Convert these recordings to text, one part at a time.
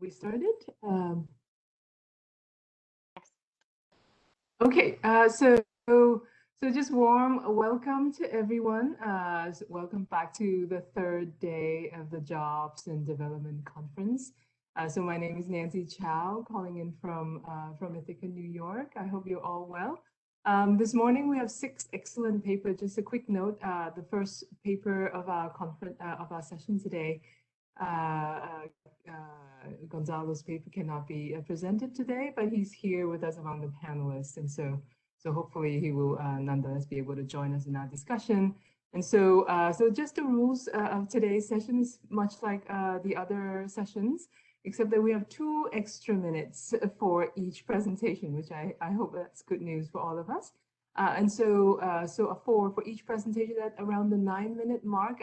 We started. Okay, so just warm welcome to everyone. Welcome back to the third day of the Jobs and Development Conference. So my name is Nancy Chau, calling in from Ithaca, New York. I hope you're all well. This morning we have 6 excellent papers. Just a quick note: the first paper of our conference of our session today, Gonzalo's paper cannot be presented today, but he's here with us among the panelists, and so hopefully he will nonetheless be able to join us in our discussion. And so just the rules of today's session is much like the other sessions, except that we have 2 extra minutes for each presentation, which I hope that's good news for all of us. And so for each presentation at around the 9-minute mark,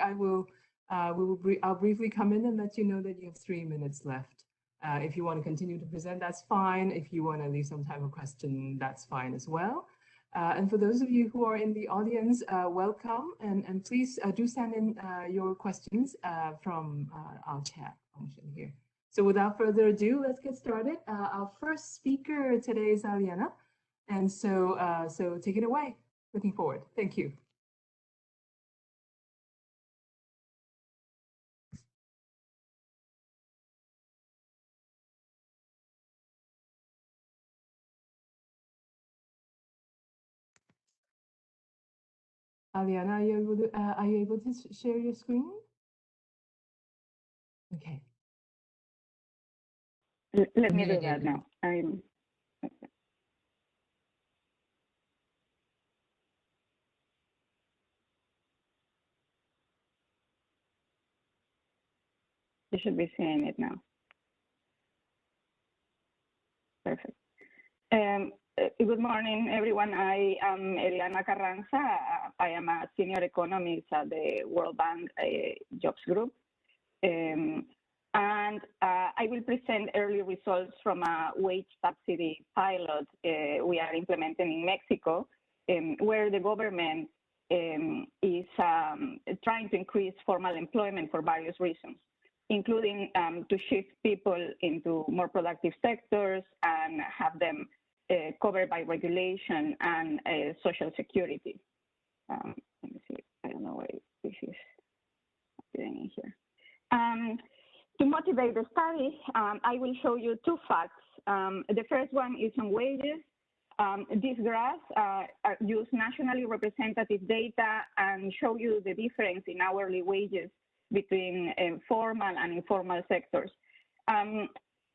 I'll briefly come in and let you know that you have 3 minutes left. If you want to continue to present, that's fine. If you want to leave some time for question, that's fine as well. And for those of you who are in the audience, welcome, and please do send in your questions from our chat function here. So without further ado, let's get started. Our first speaker today is Eliana, and so take it away. Looking forward. Thank you. Eliana, are you able to share your screen? Okay. Let me do that now. You should be seeing it now. Perfect. Good morning, everyone. I am Eliana Carranza. I am a senior economist at the World Bank Jobs Group. And I will present early results from a wage subsidy pilot we are implementing in Mexico, where the government is trying to increase formal employment for various reasons, including to shift people into more productive sectors and have them covered by regulation and social security. Let me see, I don't know why this is appearing in here. To motivate the study, I will show you 2 facts. The first one is on wages. These graphs use nationally representative data and show you the difference in hourly wages between formal and informal sectors.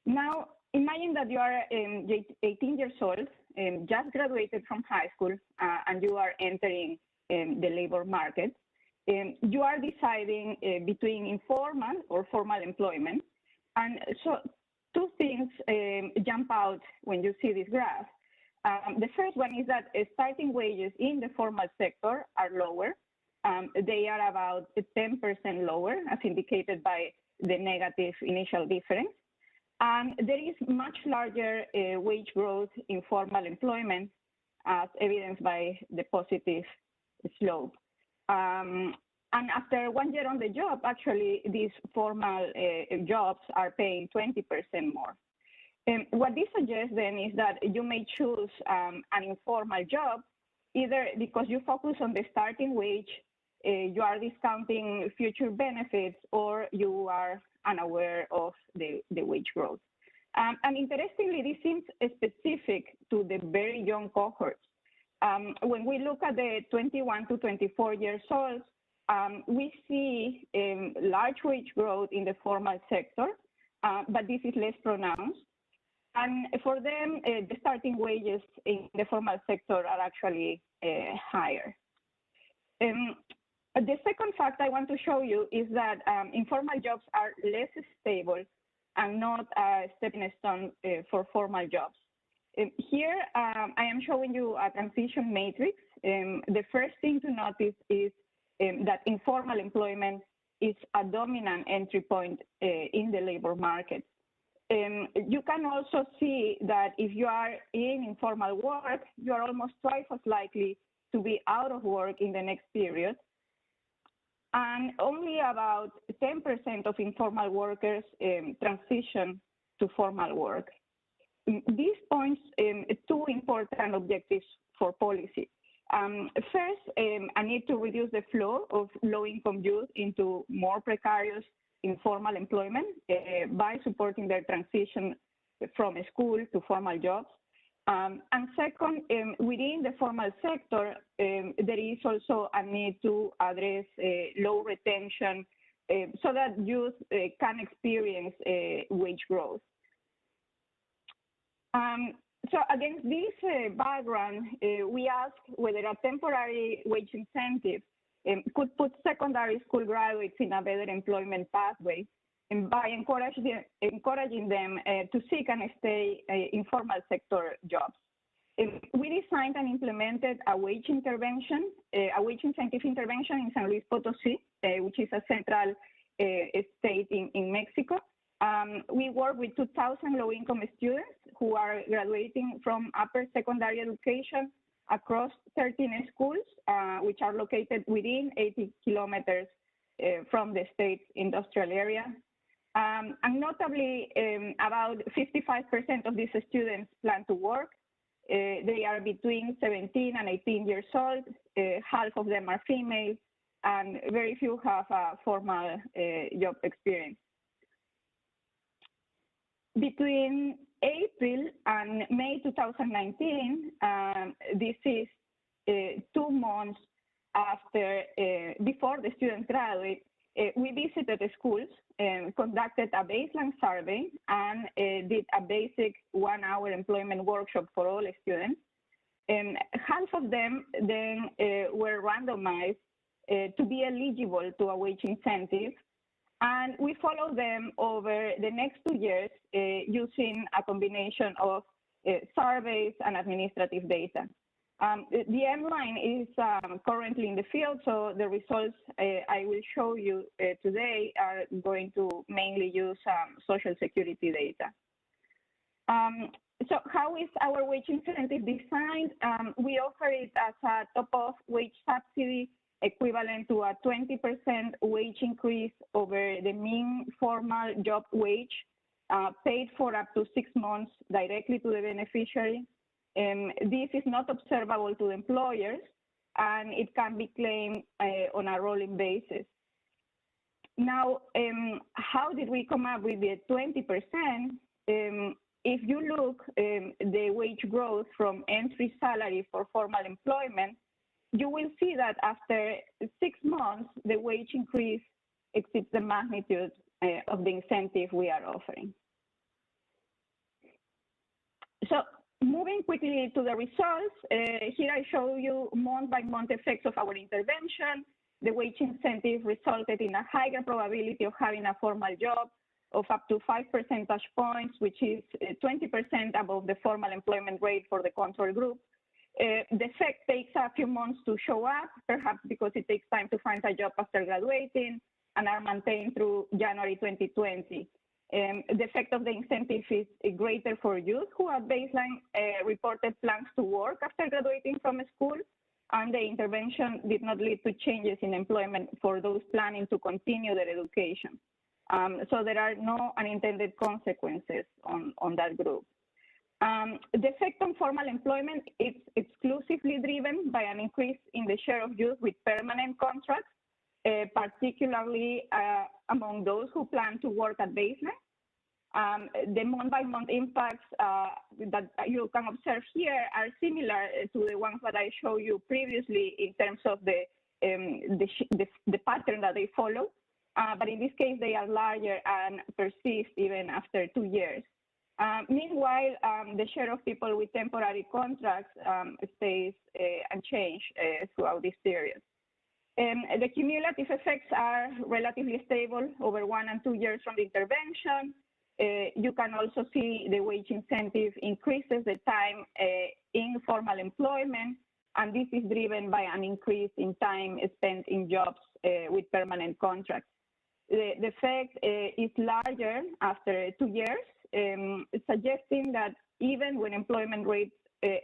Now, imagine that you are 18 years old, just graduated from high school, and you are entering the labor market. You are deciding between informal or formal employment. And so 2 things jump out when you see this graph. The first one is that starting wages in the formal sector are lower. They are about 10% lower, as indicated by the negative initial difference. And there is much larger wage growth in formal employment, as evidenced by the positive slope. And after 1 year on the job, actually, these formal jobs are paying 20% more. What this suggests then is that you may choose an informal job, either because you focus on the starting wage, you are discounting future benefits, or you are unaware of the wage growth. And interestingly, this seems specific to the very young cohorts. When we look at the 21 to 24 years old, we see large wage growth in the formal sector, but this is less pronounced. And for them, the starting wages in the formal sector are actually higher. The second fact I want to show you is that informal jobs are less stable and not a stepping stone for formal jobs. Here, I am showing you a transition matrix. The first thing to notice is that informal employment is a dominant entry point in the labor market. You can also see that if you are in informal work, you are almost twice as likely to be out of work in the next period. And only about 10% of informal workers transition to formal work. This points two important objectives for policy. First, a need to reduce the flow of low-income youth into more precarious informal employment by supporting their transition from school to formal jobs. And second, within the formal sector, there is also a need to address low retention so that youth can experience wage growth. So against this background, we asked whether a temporary wage incentive could put secondary school graduates in a better employment pathway, and by encouraging them to seek and stay in formal sector jobs. We designed and implemented a wage intervention, a wage incentive intervention in San Luis Potosí, which is a central state in Mexico. We work with 2,000 low-income students who are graduating from upper secondary education across 13 schools, which are located within 80 kilometers from the state's industrial area. And notably, about 55% of these students plan to work. They are between 17 and 18 years old. Half of them are female, and very few have a formal job experience. Between April and May 2019, this is 2 months after, before the students graduate, we visited the schools, conducted a baseline survey, and did a basic 1-hour employment workshop for all students. Half of them then were randomized to be eligible to a wage incentive. And we follow them over the next 2 years using a combination of surveys and administrative data. The M-line is currently in the field, so the results I will show you today are going to mainly use Social Security data. So how is our wage incentive designed? We offer it as a top-off wage subsidy equivalent to a 20% wage increase over the mean formal job wage, paid for up to 6 months directly to the beneficiary. This is not observable to employers, and it can be claimed on a rolling basis. Now, how did we come up with the 20%? If you look the wage growth from entry salary for formal employment, you will see that after 6 months, the wage increase exceeds the magnitude of the incentive we are offering. So moving quickly to the results, here I show you month-by-month effects of our intervention. The wage incentive resulted in a higher probability of having a formal job of up to 5 percentage points, which is 20% above the formal employment rate for the control group. The effect takes a few months to show up, perhaps because it takes time to find a job after graduating, and are maintained through January 2020. The effect of the incentive is greater for youth who at baseline reported plans to work after graduating from school, and the intervention did not lead to changes in employment for those planning to continue their education. So there are no unintended consequences on that group. The effect on formal employment is exclusively driven by an increase in the share of youth with permanent contracts, particularly among those who plan to work at baseline. The month-by-month impacts that you can observe here are similar to the ones that I showed you previously in terms of the pattern that they follow. But in this case, they are larger and persist even after 2 years. Meanwhile, the share of people with temporary contracts stays unchanged throughout this period. The cumulative effects are relatively stable over 1 and 2 years from the intervention. You can also see the wage incentive increases the time in formal employment, and this is driven by an increase in time spent in jobs with permanent contracts. The effect is larger after 2 years, suggesting that even when employment rates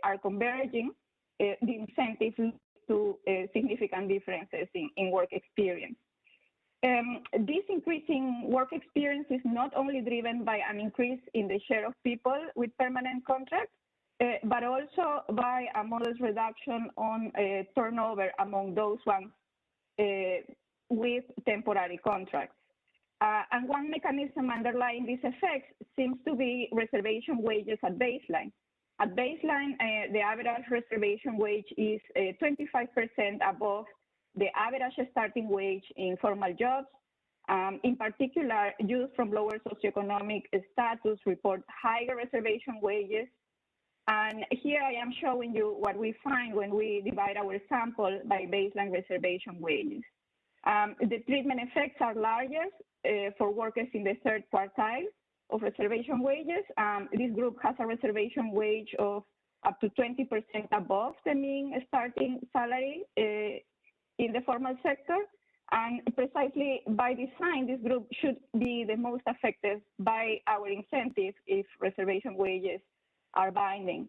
are converging, the incentive leads to significant differences in work experience. This increasing work experience is not only driven by an increase in the share of people with permanent contracts, but also by a modest reduction on turnover among those ones with temporary contracts. And one mechanism underlying these effects seems to be reservation wages at baseline. At baseline, the average reservation wage is 25% above the average starting wage in formal jobs. In particular, youth from lower socioeconomic status report higher reservation wages. And here I am showing you what we find when we divide our sample by baseline reservation wages. The treatment effects are largest for workers in the third quartile of reservation wages. This group has a reservation wage of up to 20% above the mean starting salary in the formal sector. And precisely by design, this group should be the most affected by our incentives if reservation wages are binding.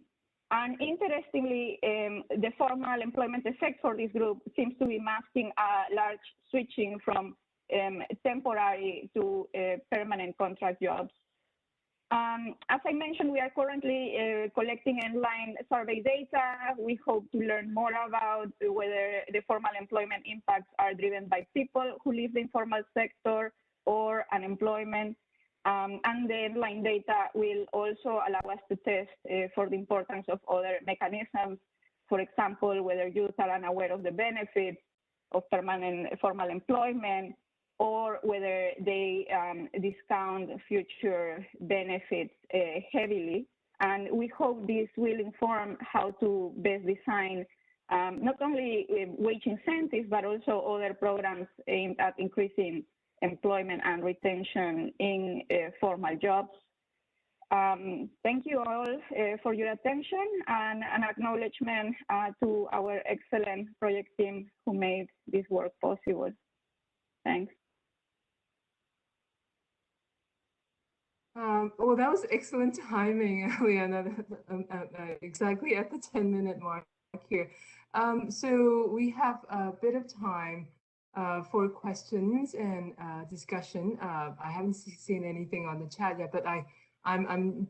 And interestingly, the formal employment effect for this group seems to be masking a large switching from temporary to permanent contract jobs. As I mentioned, we are currently collecting online survey data. We hope to learn more about whether the formal employment impacts are driven by people who leave the informal sector or unemployment. And the online data will also allow us to test for the importance of other mechanisms. For example, whether youth are unaware of the benefits of permanent formal employment, or whether they discount future benefits heavily. And we hope this will inform how to best design not only wage incentives, but also other programs aimed at increasing employment and retention in formal jobs. Thank you all for your attention, and an acknowledgement to our excellent project team who made this work possible. Thanks. Well, that was excellent timing, Eliana, exactly at the 10-minute mark here. So we have a bit of time for questions and discussion. I haven't seen anything on the chat yet, but I'm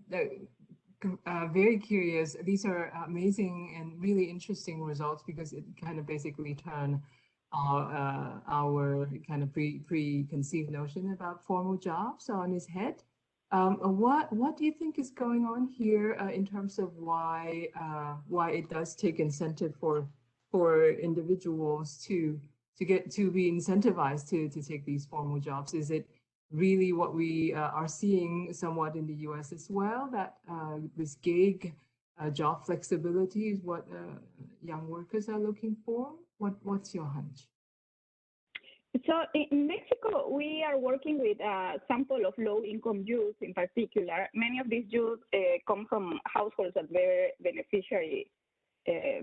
very curious. These are amazing and really interesting results because it kind of basically turn our kind of preconceived notion about formal jobs on its head. What do you think is going on here in terms of why it does take incentive for individuals to be incentivized to take these formal jobs? Is it really what we are seeing somewhat in the US as well, that this gig job flexibility is what young workers are looking for? What's your hunch? So in Mexico, we are working with a sample of low-income youth in particular. Many of these youth come from households that were beneficiary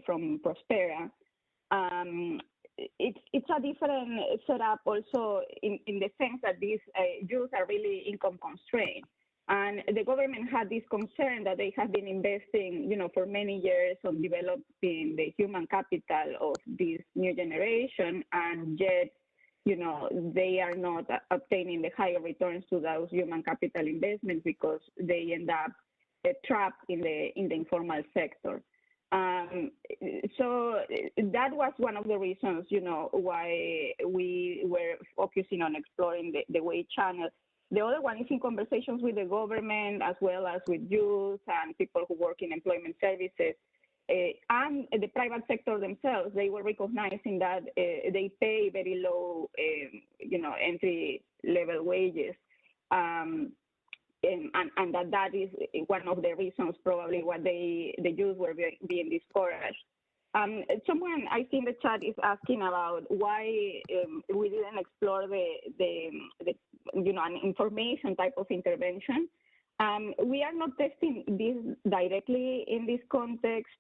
from Prospera. It's a different setup also in the sense that these youth are really income constrained. And the government had this concern that they have been investing, for many years on developing the human capital of this new generation, and yet, they are not obtaining the higher returns to those human capital investments because they end up trapped in the informal sector. So that was one of the reasons, why we were focusing on exploring the wage channel. The other one is in conversations with the government, as well as with youth and people who work in employment services. And the private sector themselves, they were recognizing that they pay very low, entry-level wages, and that is one of the reasons probably why the youth were being discouraged. Someone I see in the chat is asking about why we didn't explore an information type of intervention. We are not testing this directly in this context,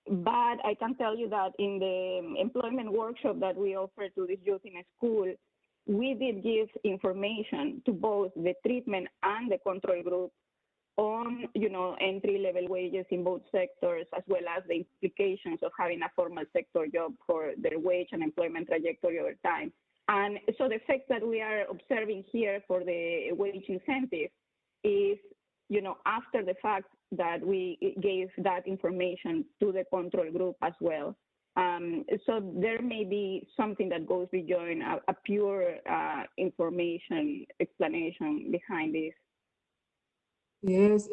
but I can tell you that in the employment workshop that we offer to these youth in a school, we did give information to both the treatment and the control group on, entry-level wages in both sectors, as well as the implications of having a formal sector job for their wage and employment trajectory over time. And so the effect that we are observing here for the wage incentive is, after the fact that we gave that information to the control group as well. So there may be something that goes beyond a pure information explanation behind this. Yes,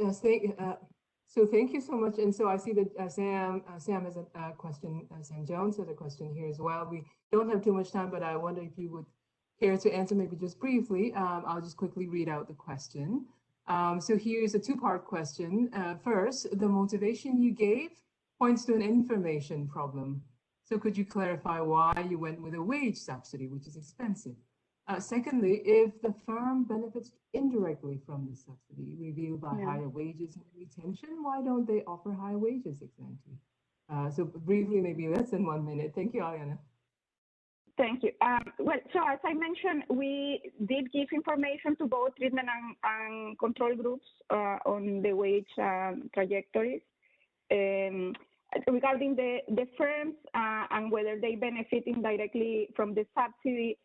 so thank you so much. And so I see that Sam has a question, Sam Jones has a question here as well. We don't have too much time, but I wonder if you would care to answer maybe just briefly. I'll just quickly read out the question. So here's a two-part question. First, the motivation you gave points to an information problem. So could you clarify why you went with a wage subsidy, which is expensive? Secondly, if the firm benefits indirectly from the subsidy revealed by higher wages and retention, why don't they offer high wages exactly? So briefly, maybe less than 1 minute. Thank you, Eliana. Thank you. Well, so as I mentioned, we did give information to both treatment and control groups on the wage trajectories. Regarding the firms and whether they benefit indirectly from the subsidy,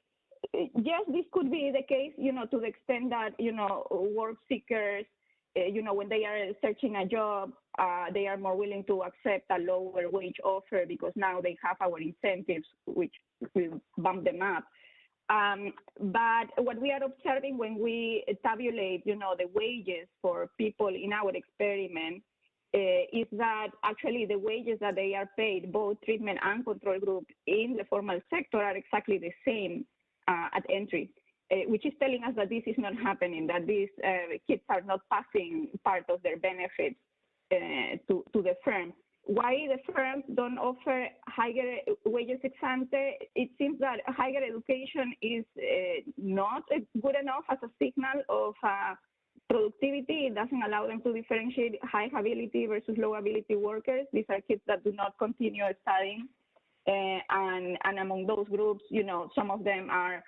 yes, this could be the case, to the extent that, work seekers, when they are searching a job, they are more willing to accept a lower wage offer because now they have our incentives, which will bump them up. But what we are observing when we tabulate, the wages for people in our experiment is that actually the wages that they are paid, both treatment and control group in the formal sector, are exactly the same at entry, which is telling us that this is not happening, that these kids are not passing part of their benefits to the firm. Why the firms don't offer higher wages ex ante? It seems that higher education is not good enough as a signal of productivity. It doesn't allow them to differentiate high ability versus low ability workers. These are kids that do not continue studying. And among those groups, some of them are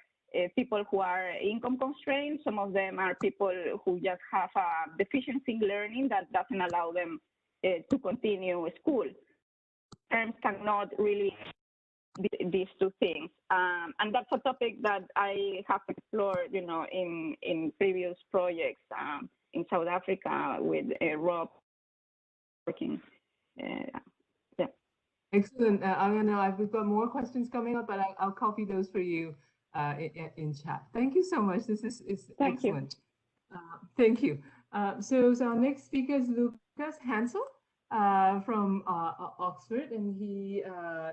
people who are income constrained. Some of them are people who just have a deficiency in learning that doesn't allow them to continue school. Firms cannot really these two things. And that's a topic that I have explored, in previous projects in South Africa with Rob working. Yeah. Excellent. Eliana, we've got more questions coming up, but I'll copy those for you in chat. Thank you so much. This is excellent. Thank you. So our next speaker is Lukas Hensel from Oxford, and he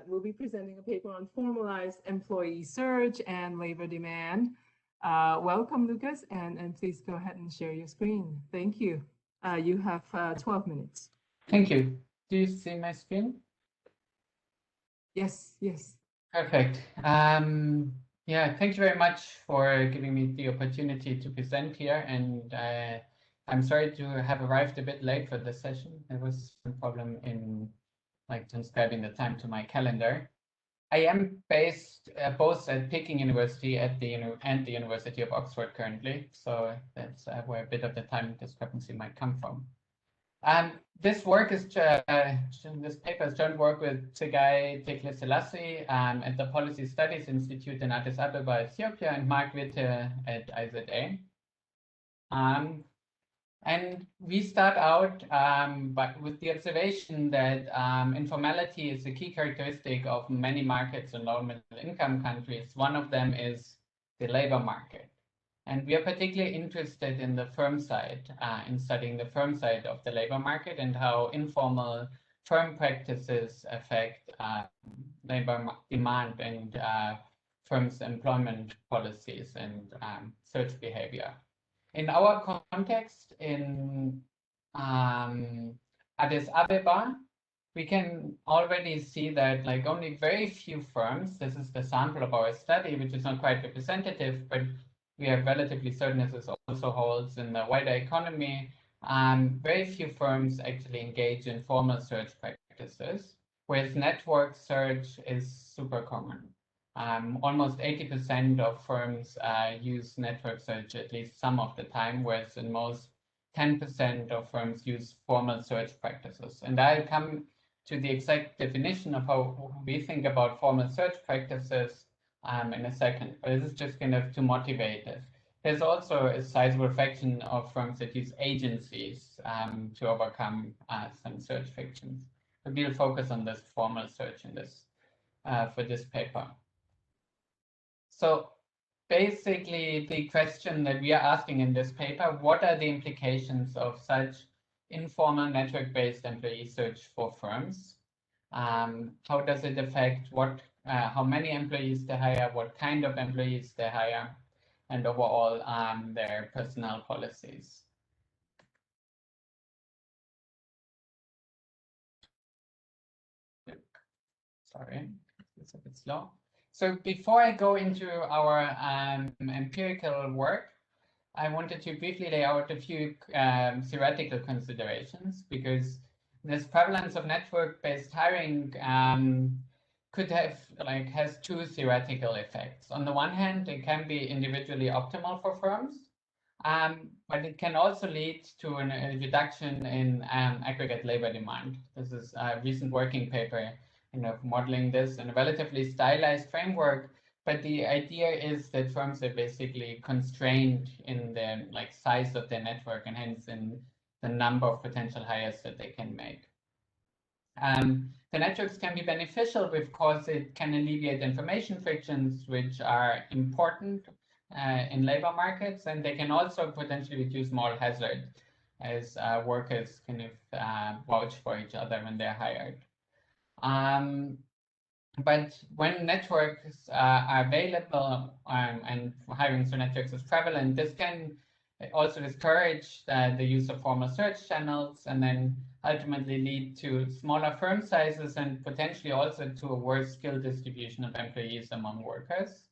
will be presenting a paper on formalized employee search and labor demand. Welcome, Lukas, and please go ahead and share your screen. Thank you. You have 12 minutes. Thank you. Do you see my screen? Yes, yes. Perfect. Yeah, thank you very much for giving me the opportunity to present here. And I'm sorry to have arrived a bit late for this session. There was some problem in transcribing the time to my calendar. I am based both at Peking University and the University of Oxford currently. So that's where a bit of the time discrepancy might come from. This work is this paper is joint work with Tsegai Tekle Selassie at the Policy Studies Institute in Addis Ababa, Ethiopia, and Mark Witte at IZA. And we start out with the observation that informality is a key characteristic of many markets in low and middle income countries. One of them is the labor market. And we are particularly interested in the firm side, in studying the firm side of the labor market and how informal firm practices affect labor demand and firms' employment policies and search behavior. In our context in Addis Ababa, we can already see that only very few firms, this is the sample of our study, which is not quite representative, but we are relatively certain this also holds in the wider economy. Very few firms actually engage in formal search practices, whereas network search is super common. Almost 80% of firms use network search at least some of the time, whereas in most 10% of firms use formal search practices. And I'll come to the exact definition of how we think about formal search practices in a second, but this is just kind of to motivate it. There's also a sizable fraction of firms that use agencies to overcome some search frictions. But we'll focus on this formal search in this for this paper. So basically, the question that we are asking in this paper, what are the implications of such informal network-based employee search for firms? How does it affect how many employees they hire, what kind of employees they hire, and overall their personnel policies? Sorry, it's a bit slow. So before I go into our empirical work, I wanted to briefly lay out a few theoretical considerations, because this prevalence of network-based hiring could have has two theoretical effects. On the one hand, it can be individually optimal for firms, but it can also lead to a reduction in aggregate labor demand. This is a recent working paper modeling this in a relatively stylized framework, but the idea is that firms are basically constrained in the size of their network, and hence in the number of potential hires that they can make. The networks can be beneficial because it can alleviate information frictions, which are important in labor markets, and they can also potentially reduce moral hazard as workers kind of vouch for each other when they're hired. But when networks are available and hiring through networks is prevalent, this can also discourage the use of formal search channels, and then ultimately lead to smaller firm sizes and potentially also to a worse skill distribution of employees among workers.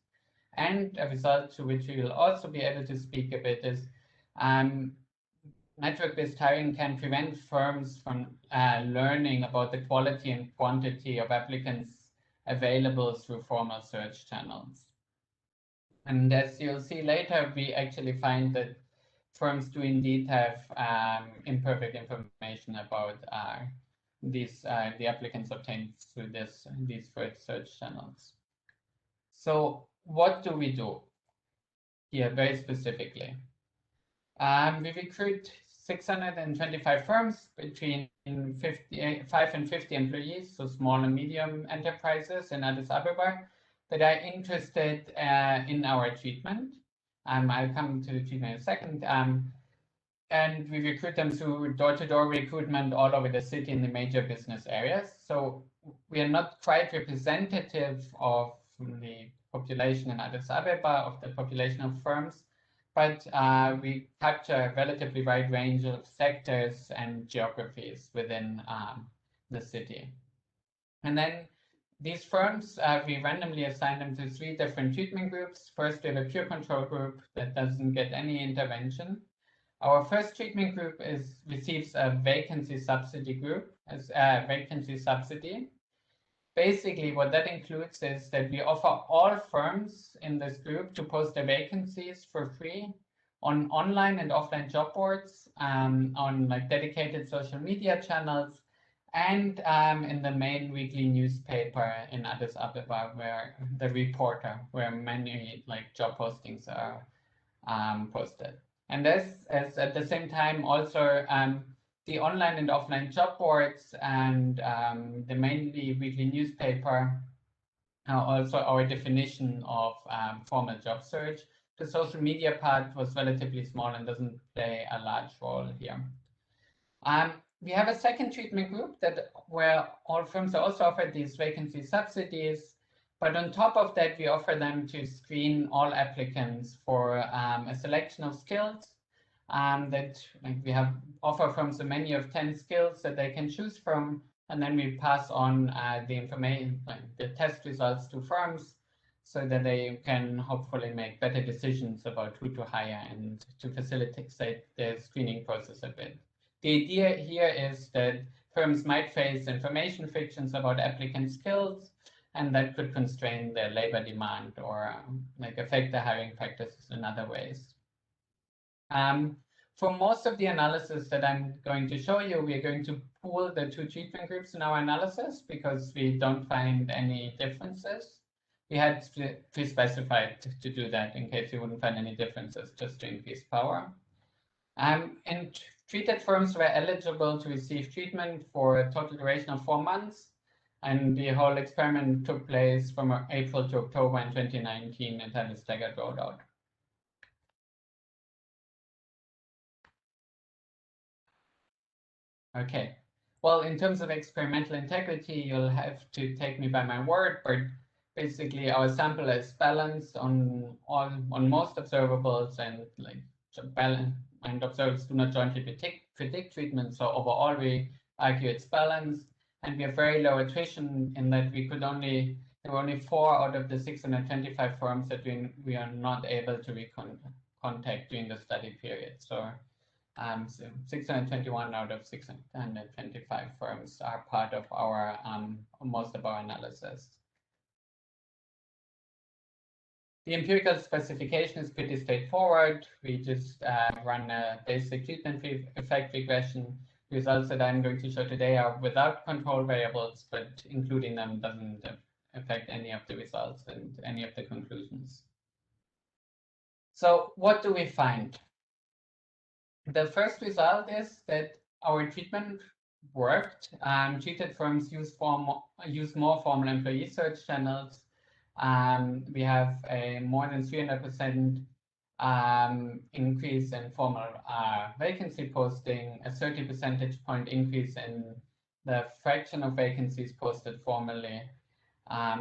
And a result to which we will also be able to speak a bit is network-based hiring can prevent firms from learning about the quality and quantity of applicants available through formal search channels. And as you'll see later, we actually find that firms do indeed have imperfect information about the applicants obtained through these first search channels. So what do we do here very specifically? We recruit 625 firms between 5 and 50 employees, so small and medium enterprises in Addis Ababa that are interested in our treatment. I'll come to the treatment in a second. And we recruit them through door-to-door recruitment all over the city in the major business areas. So we are not quite representative of the population in Addis Ababa, of the population of firms, but we capture a relatively wide range of sectors and geographies within the city. And then these firms, we randomly assign them to 3 different treatment groups. First, we have a pure control group that doesn't get any intervention. Our first treatment group receives a vacancy subsidy group as a vacancy subsidy. Basically, what that includes is that we offer all firms in this group to post their vacancies for free on online and offline job boards, on dedicated social media channels, and in the main weekly newspaper in Addis Ababa, where the Reporter, where many job postings are posted. And as at the same time also the online and offline job boards and the mainly weekly newspaper are also our definition of formal job search. The social media part was relatively small and doesn't play a large role here. We have a second treatment group where all firms are also offered these vacancy subsidies, but on top of that, we offer them to screen all applicants for a selection of skills that we offer firms a menu of 10 skills that they can choose from, and then we pass on the information, the test results to firms so that they can hopefully make better decisions about who to hire and to facilitate the screening process a bit. The idea here is that firms might face information frictions about applicant skills, and that could constrain their labor demand or affect the hiring practices in other ways. For most of the analysis that I'm going to show you, we are going to pool the 2 treatment groups in our analysis because we don't find any differences we had pre-specified to do that in case we wouldn't find any differences, just to increase power. And treated firms were eligible to receive treatment for a total duration of 4 months. And the whole experiment took place from April to October in 2019 and had a staggered rollout. Okay, well, in terms of experimental integrity, you'll have to take me by my word, but basically our sample is balanced on most observables, and like balance, and observables do not jointly predict treatment. So overall, we argue it's balanced, and we have very low attrition in that there were only 4 out of the 625 firms that we are not able to contact during the study period. So 621 out of 625 firms are part of our most of our analysis. The empirical specification is pretty straightforward. We just run a basic treatment effect regression. Results that I'm going to show today are without control variables, but including them doesn't affect any of the results and any of the conclusions. So what do we find? The first result is that our treatment worked. Treated firms use more formal employee search channels. We have a more than 300% increase in formal vacancy posting, a 30 percentage point increase in the fraction of vacancies posted formally.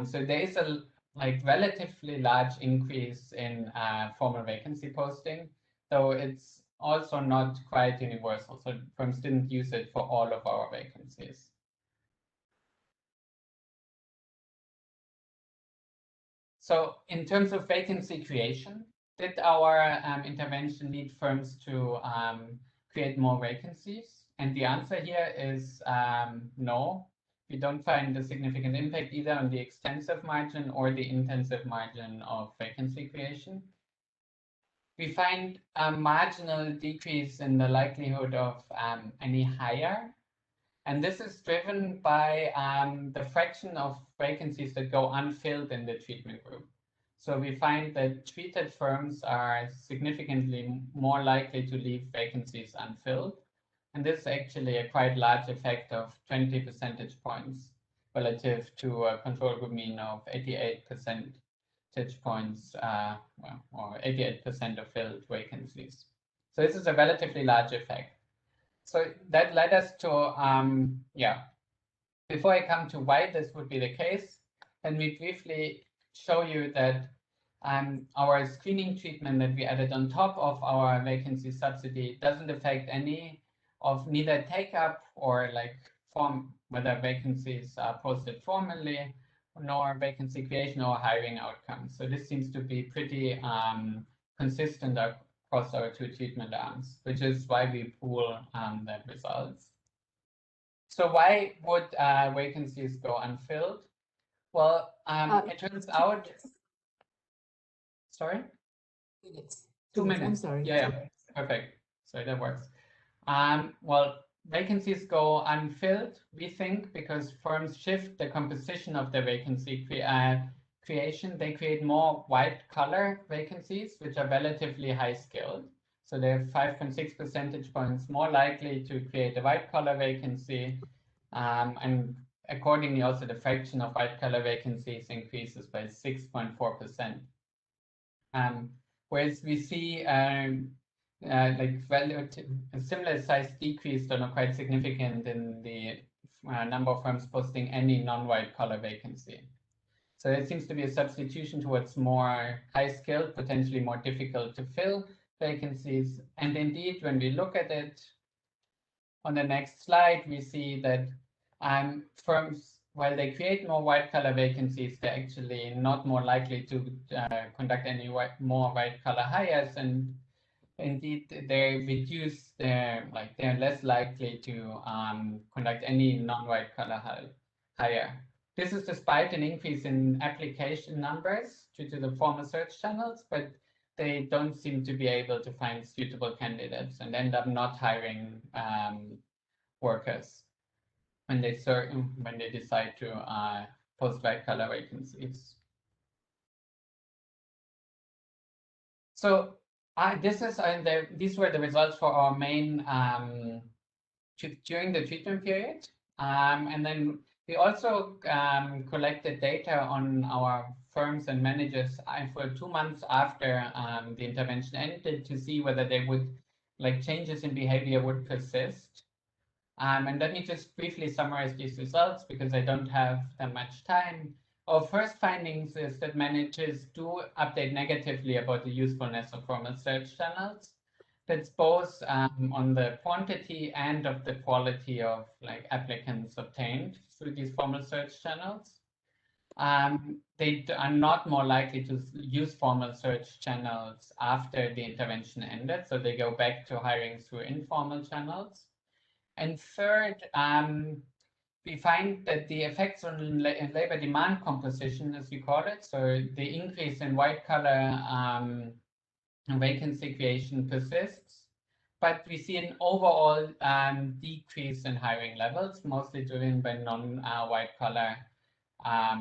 So there is a relatively large increase in formal vacancy posting, though it's also not quite universal. So firms didn't use it for all of our vacancies. So in terms of vacancy creation, did our intervention lead firms to create more vacancies? And the answer here is no. We don't find a significant impact either on the extensive margin or the intensive margin of vacancy creation. We find a marginal decrease in the likelihood of any hire. And this is driven by the fraction of vacancies that go unfilled in the treatment group. So we find that treated firms are significantly more likely to leave vacancies unfilled. And this is actually a quite large effect of 20 percentage points relative to a control group mean of 88 percentage points, or 88% of filled vacancies. So this is a relatively large effect. So that led us to, before I come to why this would be the case, let me briefly show you that our screening treatment that we added on top of our vacancy subsidy doesn't affect any of neither take-up or whether vacancies are posted formally, nor vacancy creation or hiring outcomes. So this seems to be pretty consistent across our 2 treatment arms, which is why we pool the results. So why would vacancies go unfilled? Well, it turns out. Sorry? 2 minutes. 2 minutes. I'm sorry. Yeah, perfect. So that works. Well, vacancies go unfilled, we think, because firms shift the composition of their vacancy creation. They create more white-collar vacancies, which are relatively high-skilled. So they're 5.6 percentage points more likely to create a white-collar vacancy. And accordingly, also the fraction of white-collar vacancies increases by 6.4%. Whereas we see a similar size decrease, though not quite significant, in the number of firms posting any non-white collar vacancy. So it seems to be a substitution towards more high-skilled, potentially more difficult to fill vacancies. And indeed, when we look at it on the next slide, we see that firms, while they create more white-collar vacancies, they're actually not more likely to conduct any more white-collar hires, and indeed they reduce they're less likely to conduct any non-white-collar hire. This is despite an increase in application numbers due to the formal search channels, but they don't seem to be able to find suitable candidates and end up not hiring workers when they decide to post white-collar vacancies. So these were the results for our main during the treatment period. And then we also collected data on our firms and managers for 2 months after the intervention ended to see whether they would, like, changes in behavior would persist. And let me just briefly summarize these results because I don't have that much time. Our first findings is that managers do update negatively about the usefulness of formal search channels. That's both on the quantity and of the quality of, like, applicants obtained through these formal search channels. They are not more likely to use formal search channels after the intervention ended, so they go back to hiring through informal channels. And third, we find that the effects on labor demand composition, as we call it, so the increase in white-collar vacancy creation persists, but we see an overall decrease in hiring levels, mostly driven by non-white-collar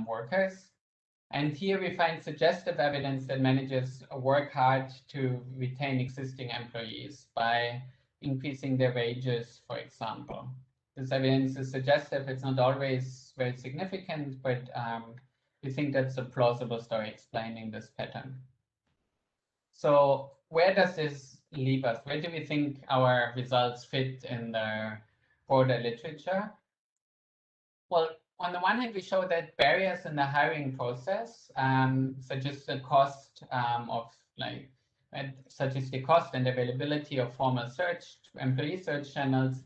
workers. And here we find suggestive evidence that managers work hard to retain existing employees by increasing their wages, for example. This evidence is suggestive. It's not always very significant, but we think that's a plausible story explaining this pattern. So where does this leave us? Where do we think our results fit in the broader literature? Well, on the one hand, we show that barriers in the hiring process, such as the cost such as the cost and availability of formal search, employee search channels,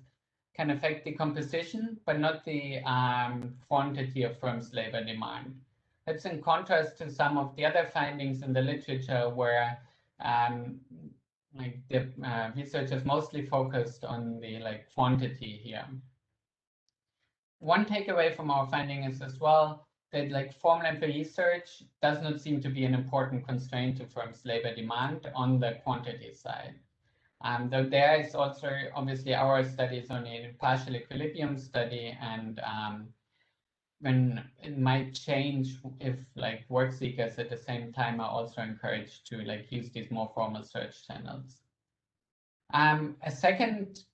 can affect the composition, but not the quantity of firms' labor demand. That's in contrast to some of the other findings in the literature where the researchers mostly focused on the quantity here. One takeaway from our finding is as well that formal employee search does not seem to be an important constraint to firms' labor demand on the quantity side. Though there is also, obviously, our study is only a partial equilibrium study, and when it might change if work seekers at the same time are also encouraged to use these more formal search channels. A second,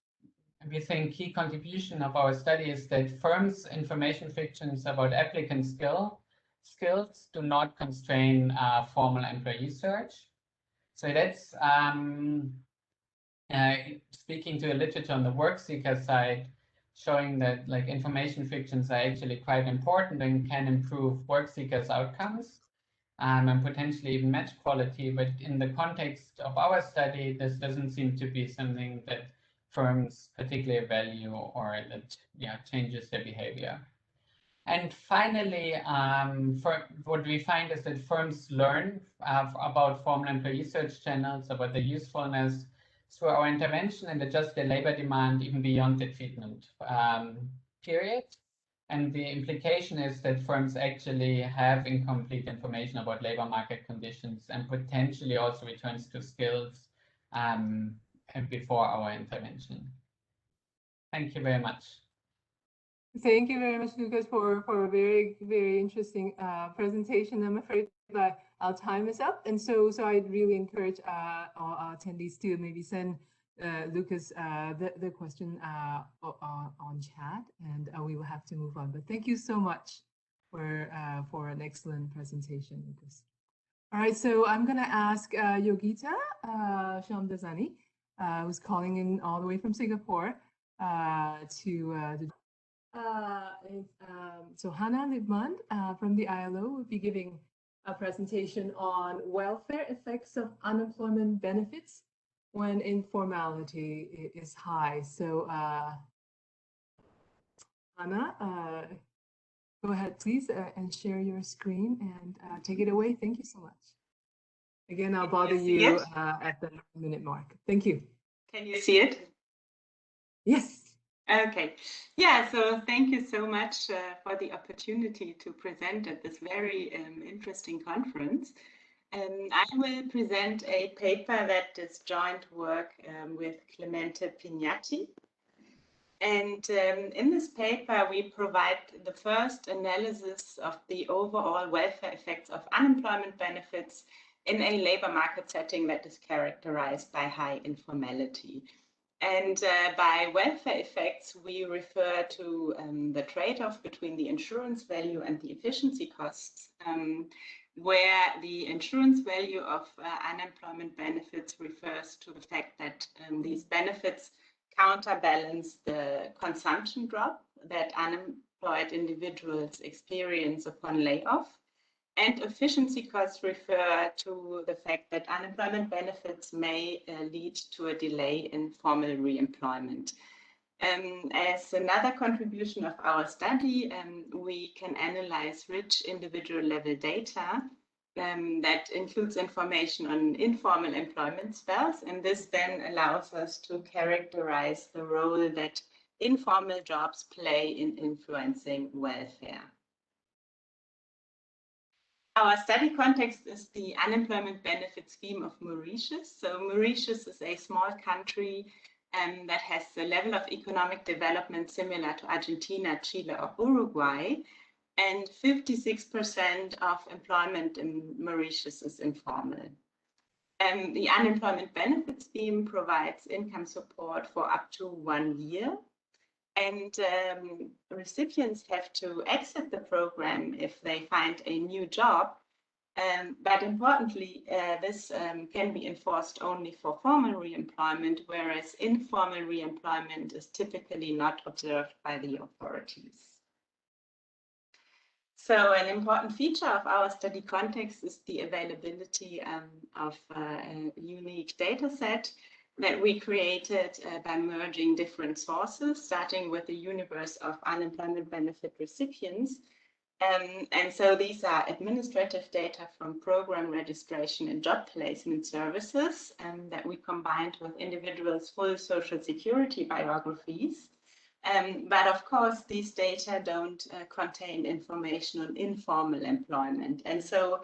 we think, key contribution of our study is that firms' information fictions about applicant skills do not constrain formal employee search. So that's speaking to a literature on the work seeker side, showing that information fictions are actually quite important and can improve work seekers' outcomes and potentially even match quality. But in the context of our study, this doesn't seem to be something that firms particularly value or that changes their behavior. And finally, what we find is that firms learn about formal employee search channels, about their usefulness through our intervention, and adjust their labor demand even beyond the treatment period. And the implication is that firms actually have incomplete information about labor market conditions and potentially also returns to skills before our intervention. Thank you very much. Thank you very much, Lukas, for a very, very interesting presentation. I'm afraid that our time is up. And so I'd really encourage our attendees to maybe send Lukas the question on chat, and we will have to move on. But thank you so much for an excellent presentation, Lukas. All right, so I'm going to ask Yogita Shamdasani, who's calling in all the way from Singapore, so Hannah Liepmann from the ILO will be giving a presentation on welfare effects of unemployment benefits when informality is high. So Hannah, go ahead, please, and share your screen and take it away. Thank you so much. Again, I'll bother you at the minute mark. Thank you. Can you see it? Yes. Okay. Yeah, so thank you so much for the opportunity to present at this very interesting conference. I will present a paper that is joint work with Clemente Pignatti. And in this paper, we provide the first analysis of the overall welfare effects of unemployment benefits in a labor market setting that is characterized by high informality. And by welfare effects, we refer to the trade-off between the insurance value and the efficiency costs, where the insurance value of unemployment benefits refers to the fact that these benefits counterbalance the consumption drop that unemployed individuals experience upon layoff. And efficiency costs refer to the fact that unemployment benefits may lead to a delay in formal reemployment. As another contribution of our study, we can analyze rich individual level data that includes information on informal employment spells, and this then allows us to characterize the role that informal jobs play in influencing welfare. Our study context is the unemployment benefit scheme of Mauritius. So Mauritius is a small country that has a level of economic development similar to Argentina, Chile, or Uruguay, and 56% of employment in Mauritius is informal. The unemployment benefit scheme provides income support for up to 1 year. And recipients have to exit the program if they find a new job. But importantly, this can be enforced only for formal reemployment, whereas informal reemployment is typically not observed by the authorities. So an important feature of our study context is the availability of a unique data set that we created by merging different sources, starting with the universe of unemployment benefit recipients. And so these are administrative data from program registration and job placement services that we combined with individuals' full social security biographies. But of course, these data don't contain information on informal employment. And so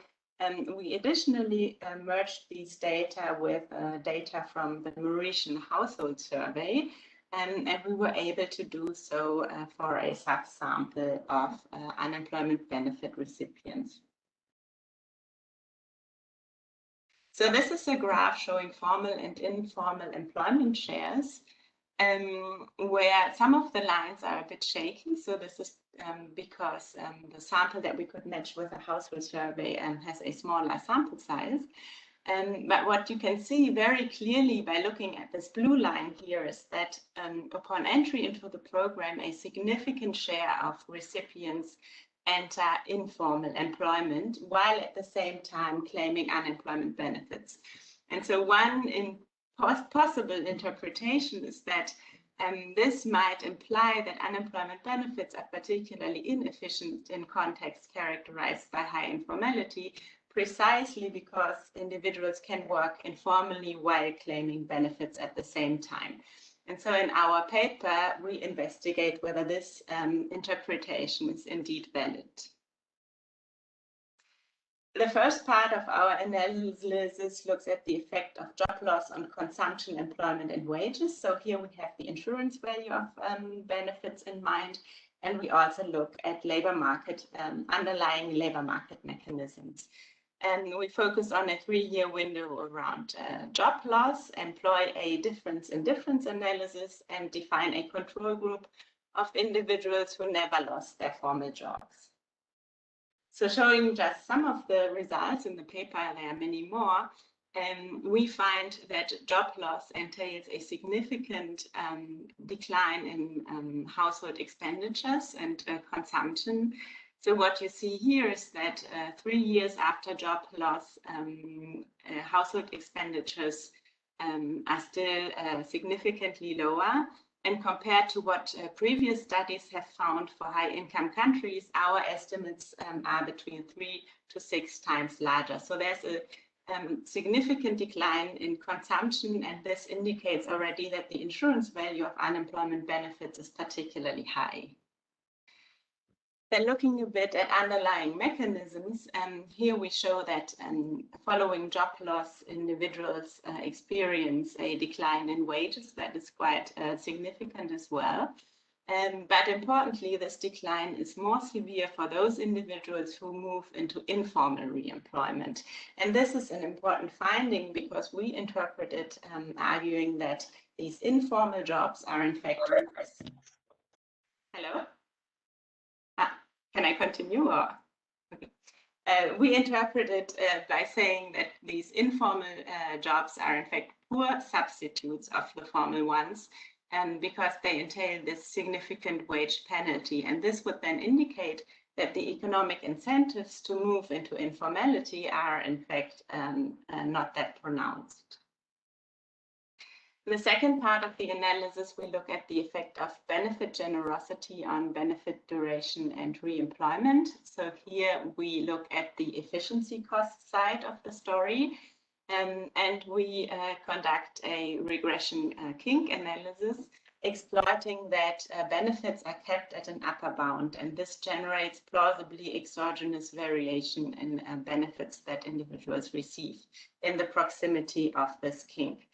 we additionally merged these data with data from the Mauritian household survey, and we were able to do so for a subsample of unemployment benefit recipients. So this is a graph showing formal and informal employment shares, where some of the lines are a bit shaky. So this is because the sample that we could match with a household survey has a smaller sample size. But what you can see very clearly by looking at this blue line here is that upon entry into the program, a significant share of recipients enter informal employment while at the same time claiming unemployment benefits. And so one possible interpretation is that this might imply that unemployment benefits are particularly inefficient in contexts characterized by high informality, precisely because individuals can work informally while claiming benefits at the same time. And so in our paper, we investigate whether this interpretation is indeed valid. The first part of our analysis looks at the effect of job loss on consumption, employment, and wages. So here we have the insurance value of benefits in mind, and we also look at labor market, underlying labor market mechanisms. And we focus on a 3-year window around job loss, employ a difference in difference analysis, and define a control group of individuals who never lost their formal jobs. So showing just some of the results in the paper, there are many more, we find that job loss entails a significant decline in household expenditures and consumption. So what you see here is that 3 years after job loss, household expenditures are still significantly lower. And compared to what previous studies have found for high-income countries, our estimates are between 3 to 6 times larger. So there's a significant decline in consumption, and this indicates already that the insurance value of unemployment benefits is particularly high. Then looking a bit at underlying mechanisms, here we show that following job loss, individuals experience a decline in wages that is quite significant as well. But importantly, this decline is more severe for those individuals who move into informal re-employment. And this is an important finding because we interpret it arguing that these informal jobs are in fact... Hello? Can I continue? Or? Okay. We interpret it by saying that these informal jobs are in fact poor substitutes of the formal ones, because they entail this significant wage penalty. And this would then indicate that the economic incentives to move into informality are in fact not that pronounced. In the second part of the analysis, we look at the effect of benefit generosity on benefit duration and re-employment. So here we look at the efficiency cost side of the story, and we conduct a regression kink analysis, exploiting that benefits are kept at an upper bound, and this generates plausibly exogenous variation in benefits that individuals receive in the proximity of this kink.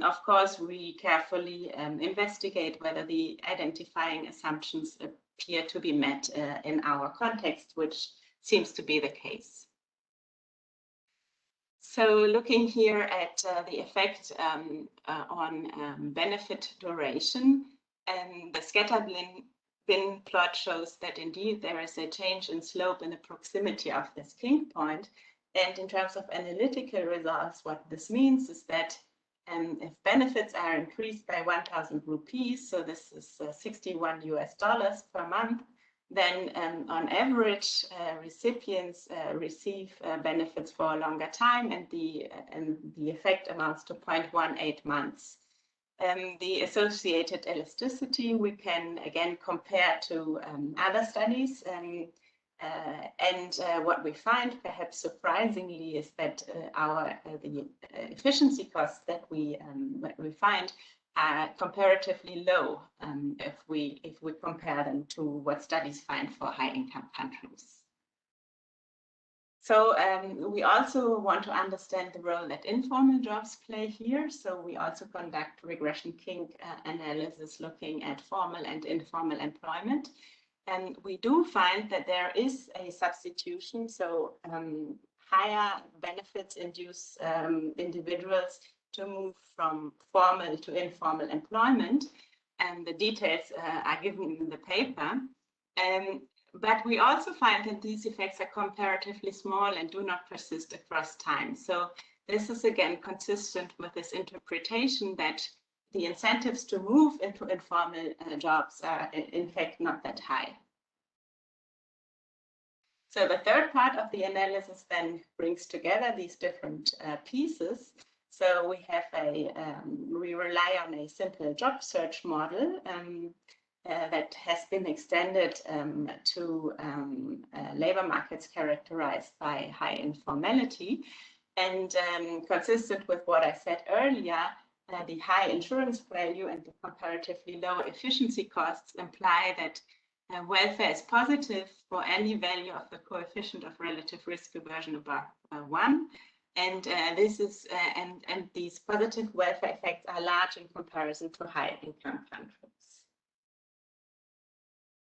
Of course, we carefully investigate whether the identifying assumptions appear to be met in our context, which seems to be the case. So looking here at the effect on benefit duration, the scatter bin plot shows that indeed there is a change in slope in the proximity of this kink point. And in terms of analytical results, what this means is that if benefits are increased by 1,000 rupees, so this is $61 per month, then on average, recipients receive benefits for a longer time, and the effect amounts to 0.18 months. The associated elasticity we can again compare to other studies. What we find, perhaps surprisingly, is that the efficiency costs that we find are comparatively low if we compare them to what studies find for high-income countries. So we also want to understand the role that informal jobs play here. So we also conduct regression kink analysis looking at formal and informal employment. And we do find that there is a substitution, so higher benefits induce individuals to move from formal to informal employment, and the details are given in the paper. But we also find that these effects are comparatively small and do not persist across time. So this is again consistent with this interpretation that the incentives to move into informal jobs are in fact not that high. So the third part of the analysis then brings together these different pieces. So we have we rely on a simple job search model that has been extended to labor markets characterized by high informality. And consistent with what I said earlier, the high insurance value and the comparatively low efficiency costs imply that welfare is positive for any value of the coefficient of relative risk aversion above 1. And and these positive welfare effects are large in comparison to high income countries.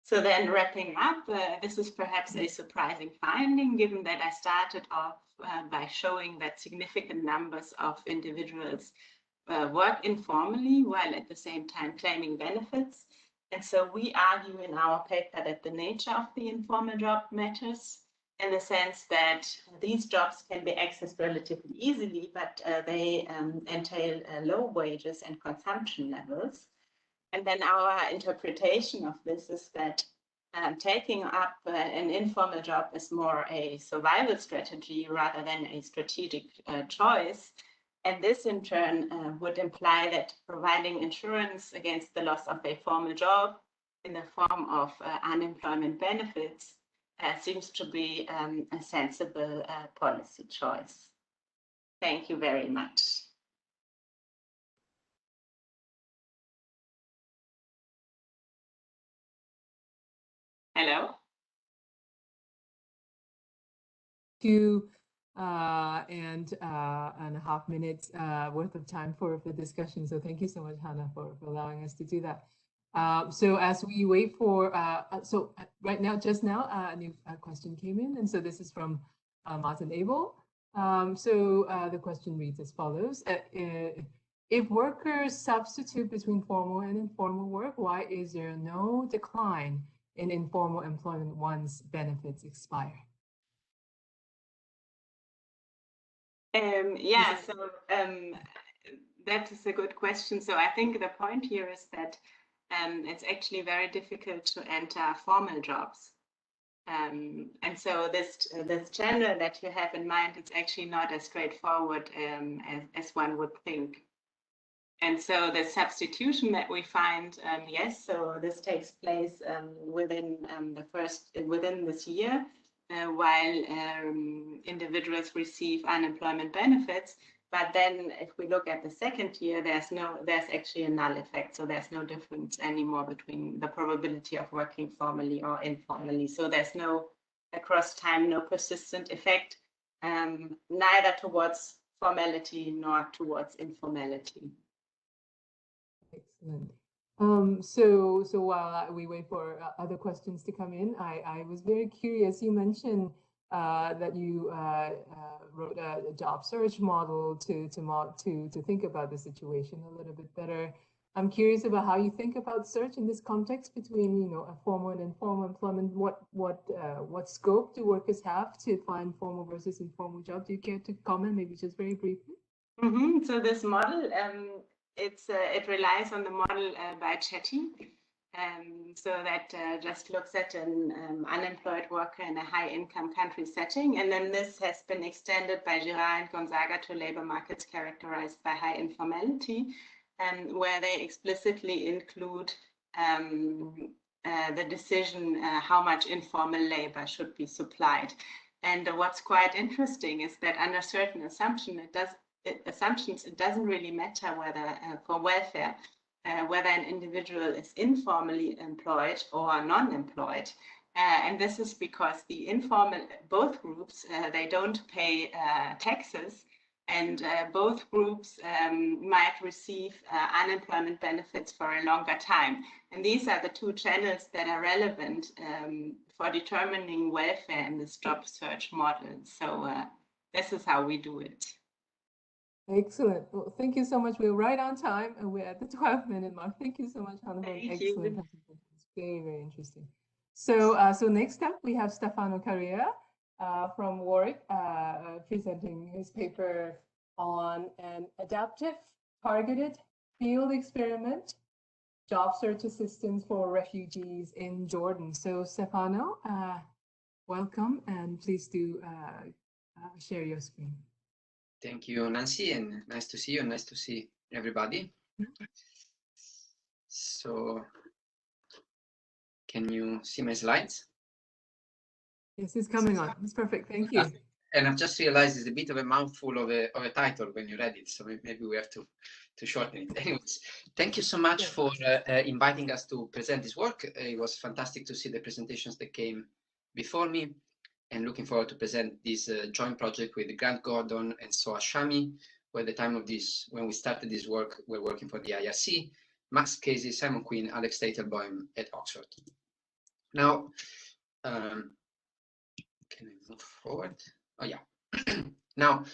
So then wrapping up, this is perhaps a surprising finding, given that I started off by showing that significant numbers of individuals work informally while at the same time claiming benefits. And so we argue in our paper that the nature of the informal job matters, in the sense that these jobs can be accessed relatively easily, but they entail low wages and consumption levels. And then our interpretation of this is that taking up an informal job is more a survival strategy rather than a strategic choice. And this in turn would imply that providing insurance against the loss of a formal job in the form of unemployment benefits seems to be a sensible policy choice. Thank you very much. Hello? 2.5 minutes worth of time for the discussion. So thank you so much, Hannah, for allowing us to do that. So as we wait for, right now, just now, a new question came in, and so this is from Martin Abel. The question reads as follows. If workers substitute between formal and informal work, why is there no decline in informal employment once benefits expire? That is a good question. So I think the point here is that it's actually very difficult to enter formal jobs. And so this channel that you have in mind, it's actually not as straightforward as one would think. And so the substitution that we find, yes, so this takes place within this year, while individuals receive unemployment benefits. But then if we look at the second year, there's actually a null effect. So there's no difference anymore between the probability of working formally or informally. So there's no, across time, no persistent effect, neither towards formality nor towards informality. Excellent. So while we wait for other questions to come in, I was very curious. You mentioned that you wrote a job search model to think about the situation a little bit better. I'm curious about how you think about search in this context between, a formal and informal employment. What scope do workers have to find formal versus informal jobs? Do you care to comment, maybe just very briefly? Mm-hmm. So this model, it relies on the model by Chetty. So that just looks at an unemployed worker in a high-income country setting. And then this has been extended by Girard and Gonzaga to labor markets characterized by high informality, where they explicitly include the decision how much informal labor should be supplied. And what's quite interesting is that under certain assumptions, it doesn't really matter whether for welfare, whether an individual is informally employed or non-employed. And this is because the informal, both groups, they don't pay taxes, and both groups might receive unemployment benefits for a longer time. And these are the two channels that are relevant for determining welfare in this job search model. So this is how we do it. Excellent. Well, thank you so much. We're right on time, and we're at the 12-minute mark. Thank you so much, Hannah, for an excellent presentation. It's very, very interesting. So, next up, we have Stefano Caria from Warwick presenting his paper on an adaptive, targeted field experiment, job search assistance for refugees in Jordan. So, Stefano, welcome, and please do share your screen. Thank you, Nancy, and nice to see you, and nice to see everybody. So, can you see my slides? Yes, it's coming on. It's perfect. Thank you. And I've just realized it's a bit of a mouthful of a title when you read it, so maybe we have to shorten it. Anyways, thank you so much for inviting us to present this work. It was fantastic to see the presentations that came before me, and looking forward to present this joint project with Grant Gordon and Soa Shami, who at the time of this, when we started this work, we're working for the IRC, Max Casey, Simon Quinn, Alex Teitelbaum at Oxford. Now, can I move forward? Oh yeah. Now,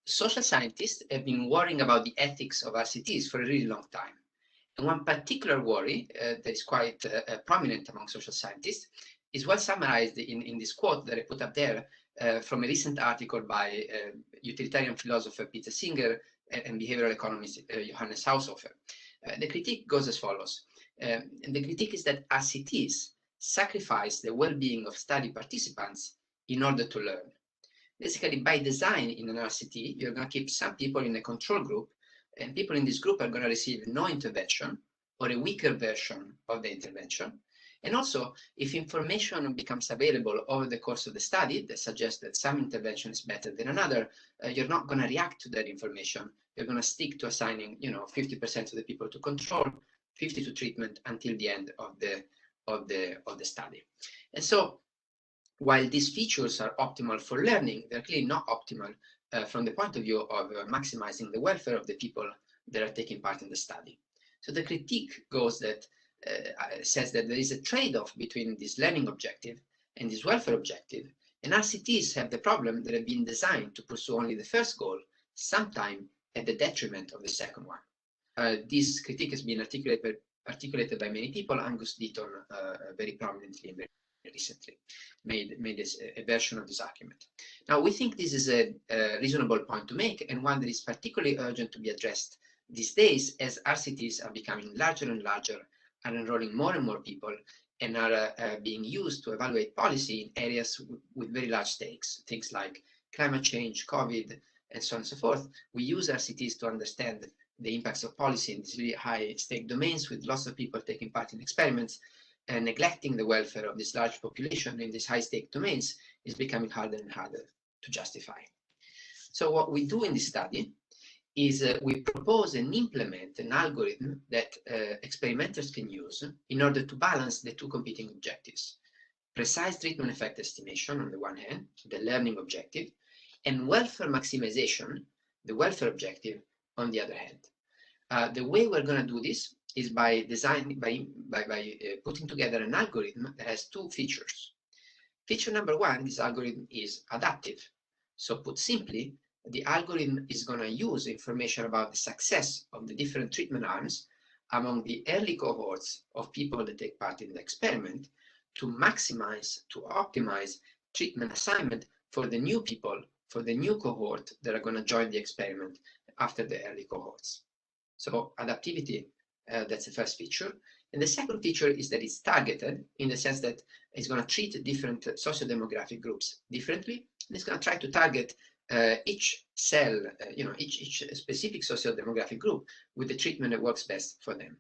social scientists have been worrying about the ethics of RCTs for a really long time. And one particular worry that is quite prominent among social scientists is well summarized in this quote that I put up there from a recent article by utilitarian philosopher Peter Singer and behavioral economist Johannes Haushofer. The critique goes as follows. And the critique is that RCTs sacrifice the well-being of study participants in order to learn. Basically, by design in an RCT, you're going to keep some people in a control group, and people in this group are going to receive no intervention or a weaker version of the intervention. And also, if information becomes available over the course of the study that suggests that some intervention is better than another, you're not going to react to that information. You're going to stick to assigning, 50% of the people to control, 50 to treatment until the end of the study. And so, while these features are optimal for learning, they're clearly not optimal from the point of view of maximizing the welfare of the people that are taking part in the study. So the critique goes that says that there is a trade-off between this learning objective and this welfare objective, and RCTs have the problem that have been designed to pursue only the first goal, sometime at the detriment of the second one. This critique has been articulated by many people. Angus Deaton very prominently and very recently made a version of this argument. Now, we think this is a reasonable point to make, and one that is particularly urgent to be addressed these days, as RCTs are becoming larger and larger, are enrolling more and more people, and are being used to evaluate policy in areas with very large stakes, things like climate change, COVID, and so on and so forth. We use RCTs to understand the impacts of policy in these really high stake domains with lots of people taking part in experiments, and neglecting the welfare of this large population in these high stake domains is becoming harder and harder to justify. So what we do in this study is we propose and implement an algorithm that experimenters can use in order to balance the two competing objectives: precise treatment effect estimation on the one hand, the learning objective, and welfare maximization, the welfare objective, on the other hand. The way we're going to do this is by putting together an algorithm that has two features. Feature number one, this algorithm is adaptive. So put simply, the algorithm is going to use information about the success of the different treatment arms among the early cohorts of people that take part in the experiment to maximize, to optimize treatment assignment for the new people, for the new cohort that are going to join the experiment after the early cohorts. So adaptivity, that's the first feature. And the second feature is that it's targeted in the sense that it's going to treat different socio-demographic groups differently. And it's going to try to target each cell, each specific socio-demographic group with the treatment that works best for them.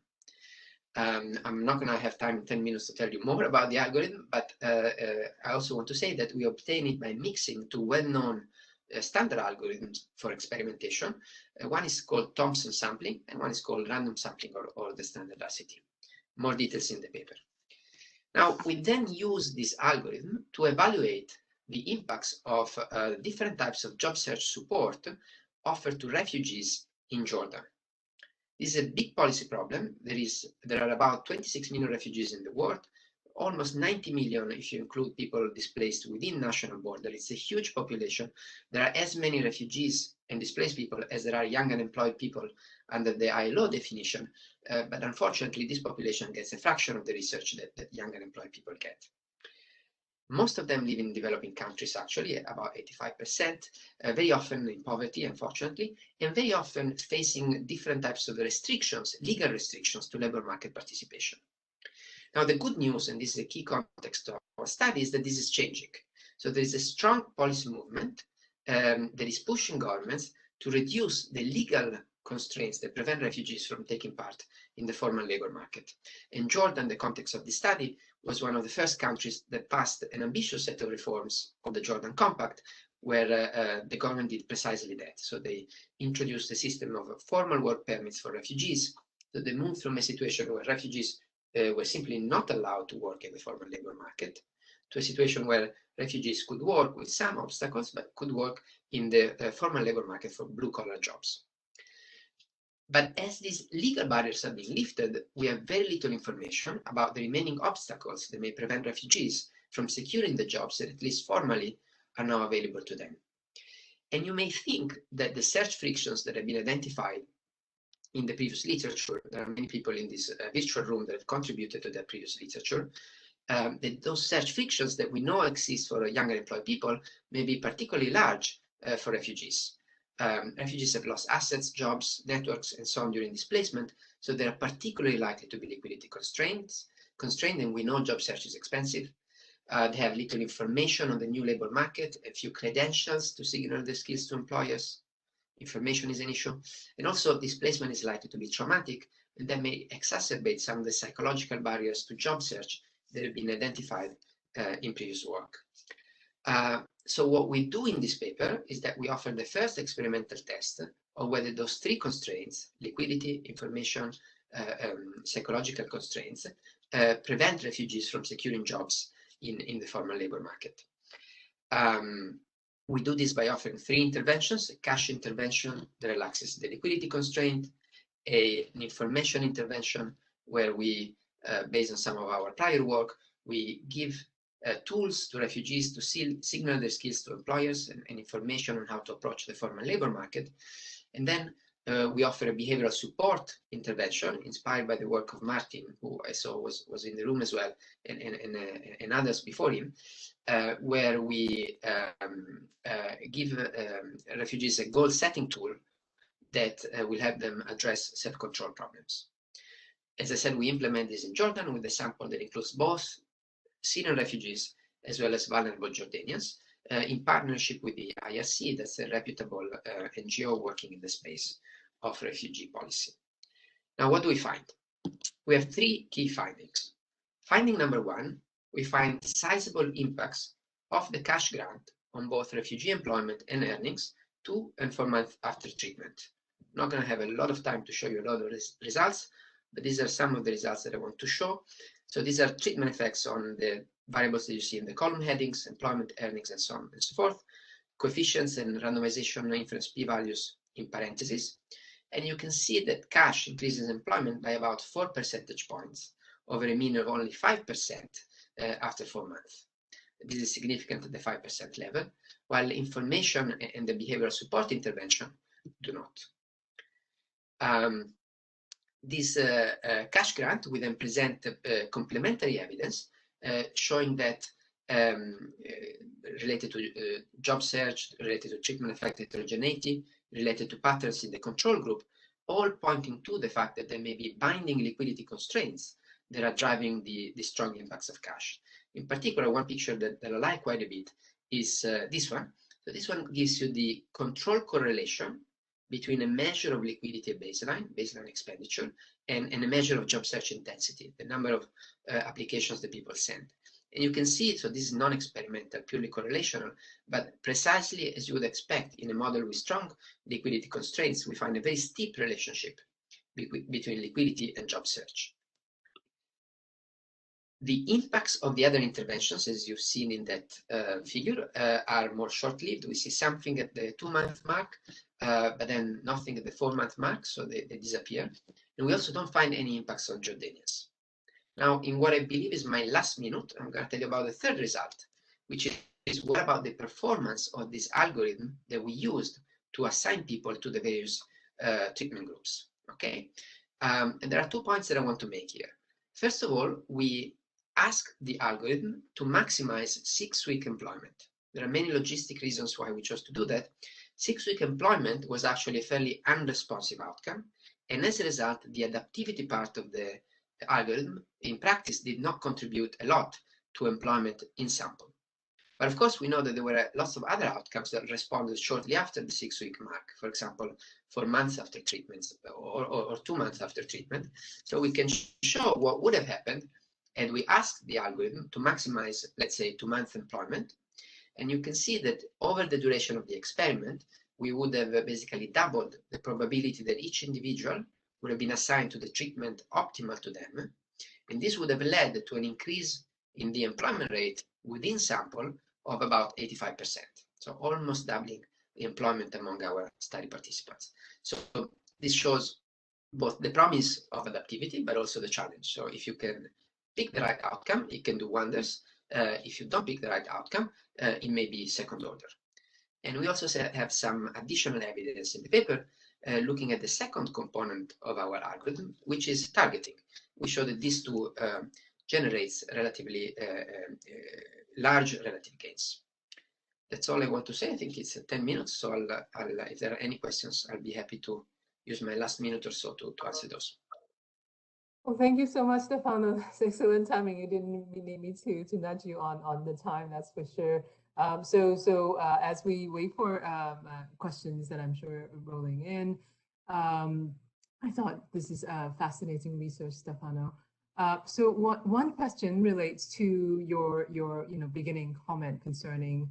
I'm not going to have time in 10 minutes to tell you more about the algorithm, but I also want to say that we obtain it by mixing two well-known standard algorithms for experimentation. One is called Thompson sampling, and one is called random sampling, or the standard RCT. More details in the paper. Now, we then use this algorithm to evaluate the impacts of different types of job search support offered to refugees in Jordan. This is a big policy problem. There are about 26 million refugees in the world, almost 90 million if you include people displaced within national border. It's a huge population. There are as many refugees and displaced people as there are young unemployed people under the ILO definition. But unfortunately, this population gets a fraction of the research that young unemployed people get. Most of them live in developing countries, actually, about 85%, very often in poverty, unfortunately, and very often facing different types of restrictions, legal restrictions to labor market participation. Now, the good news, and this is a key context of our study, is that this is changing. So there is a strong policy movement that is pushing governments to reduce the legal constraints that prevent refugees from taking part in the formal labor market. And Jordan, the context of this study, was one of the first countries that passed an ambitious set of reforms of the Jordan Compact, where the government did precisely that. So they introduced a system of formal work permits for refugees. So they moved from a situation where refugees were simply not allowed to work in the formal labor market to a situation where refugees could work with some obstacles, but could work in the formal labor market for blue-collar jobs. But as these legal barriers are being lifted, we have very little information about the remaining obstacles that may prevent refugees from securing the jobs that, at least formally, are now available to them. And you may think that the search frictions that have been identified in the previous literature, there are many people in this virtual room that have contributed to that previous literature, that those search frictions that we know exist for young unemployed people may be particularly large for refugees. Refugees have lost assets, jobs, networks, and so on during displacement, so they are particularly likely to be liquidity constrained, and we know job search is expensive. They have little information on the new labor market, a few credentials to signal their skills to employers. Information is an issue, and also displacement is likely to be traumatic, and that may exacerbate some of the psychological barriers to job search that have been identified in previous work. So what we do in this paper is that we offer the first experimental test of whether those three constraints, liquidity, information, psychological constraints, prevent refugees from securing jobs in the formal labor market. We do this by offering three interventions: a cash intervention that relaxes the liquidity constraint, an information intervention where we based on some of our prior work, we give tools to refugees to signal their skills to employers and information on how to approach the formal labor market. And then we offer a behavioral support intervention inspired by the work of Martin, who I saw was in the room as well, and others before him, where we give refugees a goal-setting tool that will help them address self-control problems. As I said, we implement this in Jordan with a sample that includes both Syrian refugees as well as vulnerable Jordanians, in partnership with the IRC, that's a reputable NGO working in the space of refugee policy. Now, what do we find? We have three key findings. Finding number one, we find sizable impacts of the cash grant on both refugee employment and earnings 2 and 4 months after treatment. I'm not going to have a lot of time to show you a lot of results, but these are some of the results that I want to show. So these are treatment effects on the variables that you see in the column headings, employment, earnings, and so on and so forth, coefficients and randomization inference p-values in parentheses. And you can see that cash increases employment by about 4 percentage points over a mean of only 5% after 4 months. This is significant at the 5% level, while information and the behavioral support intervention do not. This cash grant, we then present complementary evidence showing that related to job search, related to treatment effect heterogeneity, related to patterns in the control group, all pointing to the fact that there may be binding liquidity constraints that are driving the strong impacts of cash. In particular, one picture that I like quite a bit is this one. So this one gives you the control correlation between a measure of liquidity at baseline expenditure, and a measure of job search intensity, the number of applications that people send. And you can see, so this is non-experimental, purely correlational, but precisely as you would expect in a model with strong liquidity constraints, we find a very steep relationship between liquidity and job search. The impacts of the other interventions, as you've seen in that figure, are more short-lived. We see something at the 2-month mark, but then nothing at the 4-month mark, so they disappear. And we also don't find any impacts on Jordanians. Now, in what I believe is my last minute, I'm going to tell you about the third result, which is what about the performance of this algorithm that we used to assign people to the various treatment groups, okay? And there are 2 points that I want to make here. First of all, we ask the algorithm to maximize 6-week employment. There are many logistic reasons why we chose to do that. 6-week employment was actually a fairly unresponsive outcome, and as a result, the adaptivity part of the algorithm in practice did not contribute a lot to employment in sample. But of course, we know that there were lots of other outcomes that responded shortly after the 6-week mark, for example, 4 months after treatment or 2 months after treatment. So we can show what would have happened, and we asked the algorithm to maximize, let's say, 2-month employment. And you can see that over the duration of the experiment, we would have basically doubled the probability that each individual would have been assigned to the treatment optimal to them. And this would have led to an increase in the employment rate within sample of about 85%. So almost doubling the employment among our study participants. So this shows both the promise of adaptivity, but also the challenge. So if you can pick the right outcome, it can do wonders. If you don't pick the right outcome, it may be second order. And we also have some additional evidence in the paper looking at the second component of our algorithm, which is targeting. We show that this too generates relatively large relative gains. That's all I want to say. I think it's 10 minutes, so if there are any questions, I'll be happy to use my last minute or so to answer those. Well, thank you so much, Stefano. That's excellent timing. You didn't need me to nudge you on the time, that's for sure. So as we wait for questions that I'm sure are rolling in, I thought this is fascinating research, Stefano. So one question relates to your beginning comment concerning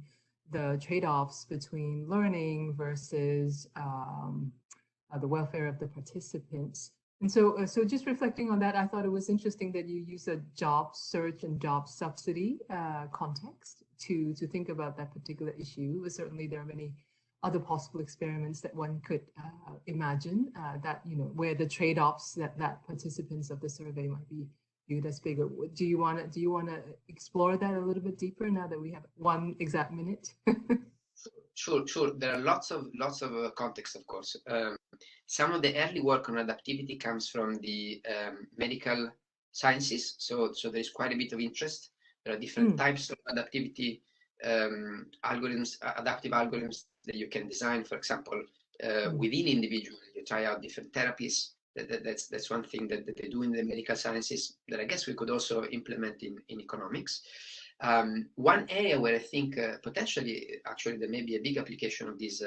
the trade-offs between learning versus the welfare of the participants. And so just reflecting on that, I thought it was interesting that you use a job search and job subsidy context to think about that particular issue. Certainly, there are many other possible experiments that one could imagine that where the trade-offs that participants of the survey might be that's bigger. Do you want to explore that a little bit deeper now that we have 1 exact minute? Sure. There are lots of context, of course. Some of the early work on adaptivity comes from the medical sciences, so there is quite a bit of interest. There are different types of adaptivity algorithms, adaptive algorithms that you can design. For example, within individuals, you try out different therapies. That's one thing that they do in the medical sciences that I guess we could also implement in economics. One area where I think potentially, actually, there may be a big application of these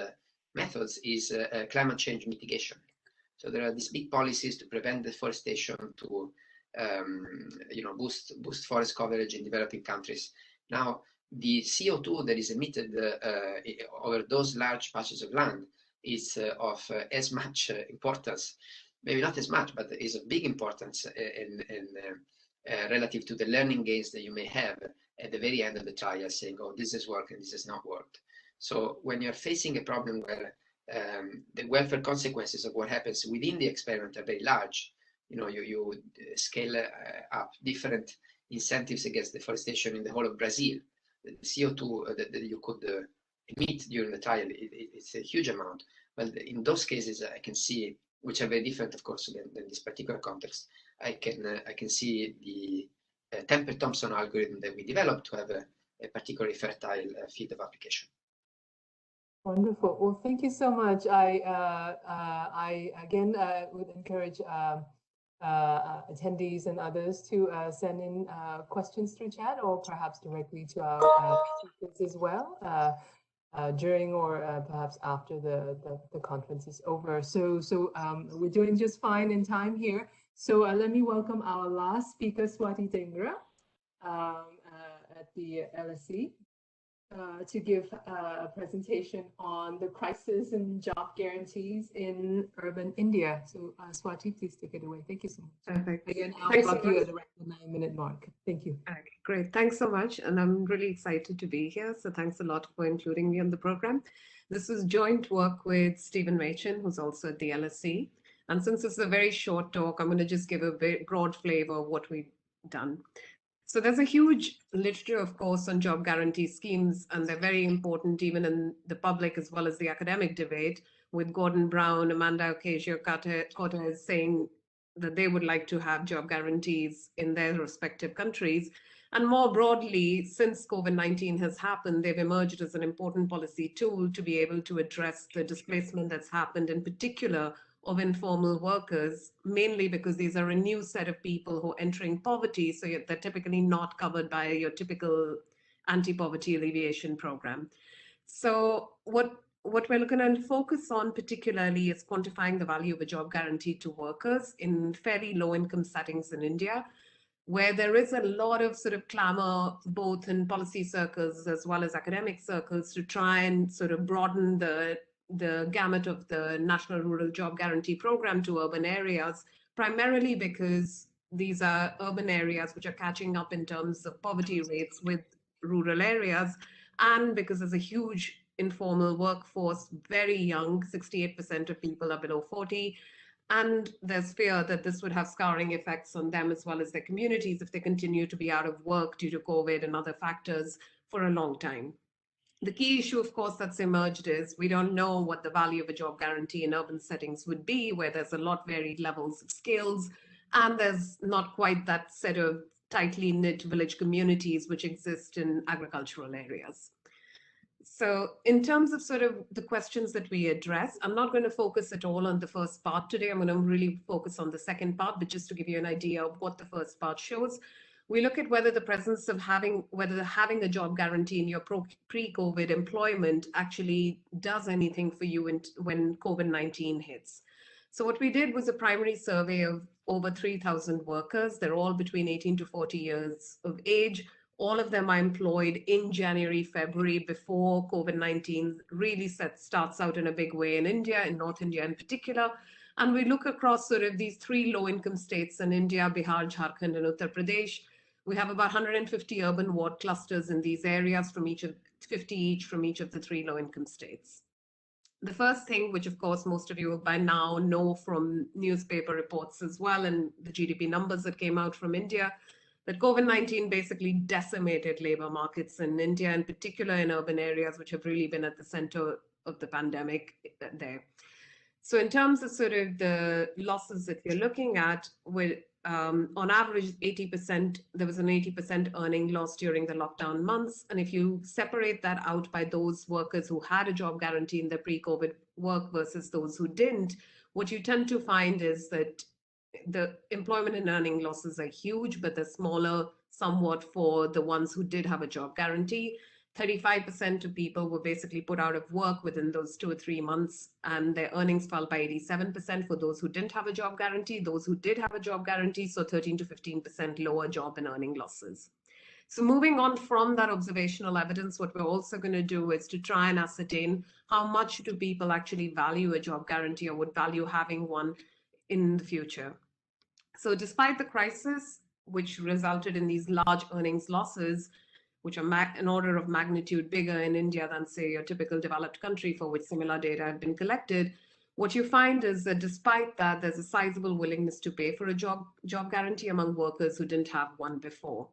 methods is climate change mitigation. So there are these big policies to prevent deforestation, to boost forest coverage in developing countries. Now, the CO2 that is emitted over those large patches of land is of as much importance, maybe not as much, but is of big importance in relative to the learning gains that you may have at the very end of the trial, saying, oh, this has worked and this has not worked. So when you're facing a problem where the welfare consequences of what happens within the experiment are very large, you scale up different incentives against deforestation in the whole of Brazil. The CO2 that you could emit during the trial, it's a huge amount. But in those cases, I can see, which are very different, of course, than this particular context, I can see the Temper-Thompson algorithm that we developed to have a particularly fertile field of application. Wonderful. Well, thank you so much. I again would encourage attendees and others to send in questions through chat or perhaps directly to our speakers as well during or perhaps after the conference is over. So we're doing just fine in time here. So let me welcome our last speaker, Swati Dhingra, at the LSE, to give a presentation on the crisis and job guarantees in urban India. So Swati, please take it away. Thank you so much. Perfect. Again, I'll stop you at the 9-minute mark. Thank you. Okay, great. Thanks so much. And I'm really excited to be here. So thanks a lot for including me on the program. This is joint work with Stephen Machin, who's also at the LSE. And since this is a very short talk, I'm going to just give a very broad flavor of what we've done. So there's a huge literature, of course, on job guarantee schemes, and they're very important even in the public as well as the academic debate, with Gordon Brown, Amanda Ocasio-Cortez saying that they would like to have job guarantees in their respective countries. And more broadly, since COVID-19 has happened, they've emerged as an important policy tool to be able to address the displacement that's happened, in particular of informal workers, mainly because these are a new set of people who are entering poverty, so they're typically not covered by your typical anti-poverty alleviation program. So what we're looking to focus on particularly is quantifying the value of a job guarantee to workers in fairly low income settings in India, where there is a lot of sort of clamor, both in policy circles as well as academic circles, to try and sort of broaden the gamut of the National Rural Job Guarantee Program to urban areas, primarily because these are urban areas which are catching up in terms of poverty rates with rural areas, and because there's a huge informal workforce, very young, 68% of people are below 40, and there's fear that this would have scarring effects on them as well as their communities if they continue to be out of work due to COVID and other factors for a long time. The key issue, of course, that's emerged is we don't know what the value of a job guarantee in urban settings would be, where there's a lot varied levels of skills, and there's not quite that set of tightly knit village communities which exist in agricultural areas. So in terms of sort of the questions that we address, I'm not going to focus at all on the first part today. I'm going to really focus on the second part, but just to give you an idea of what the first part shows. We look at whether the presence of having a job guarantee in your pre-COVID employment actually does anything for you when COVID-19 hits. So what we did was a primary survey of over 3,000 workers. They're all between 18 to 40 years of age. All of them are employed in January, February, before COVID-19 really starts out in a big way in India, in North India in particular. And we look across sort of these 3 low-income states in India, Bihar, Jharkhand, and Uttar Pradesh. We have about 150 urban ward clusters in these areas, 50 each from each of the 3 low-income states. The first thing, which of course most of you by now know from newspaper reports as well, and the GDP numbers that came out from India, that COVID-19 basically decimated labor markets in India, in particular in urban areas, which have really been at the center of the pandemic there. So in terms of sort of the losses that you're looking at, with on average 80%, there was an 80% earning loss during the lockdown months. And if you separate that out by those workers who had a job guarantee in their pre-COVID work versus those who didn't, what you tend to find is that the employment and earning losses are huge, but they're smaller somewhat for the ones who did have a job guarantee. 35% of people were basically put out of work within those 2 or 3 months, and their earnings fell by 87% for those who didn't have a job guarantee. Those who did have a job guarantee, so 13 to 15% lower job and earning losses. So moving on from that observational evidence, what we're also going to do is to try and ascertain how much do people actually value a job guarantee or would value having one in the future. So despite the crisis, which resulted in these large earnings losses, which are an order of magnitude bigger in India than, say, a typical developed country for which similar data have been collected, what you find is that despite that, there's a sizable willingness to pay for a job guarantee among workers who didn't have one before.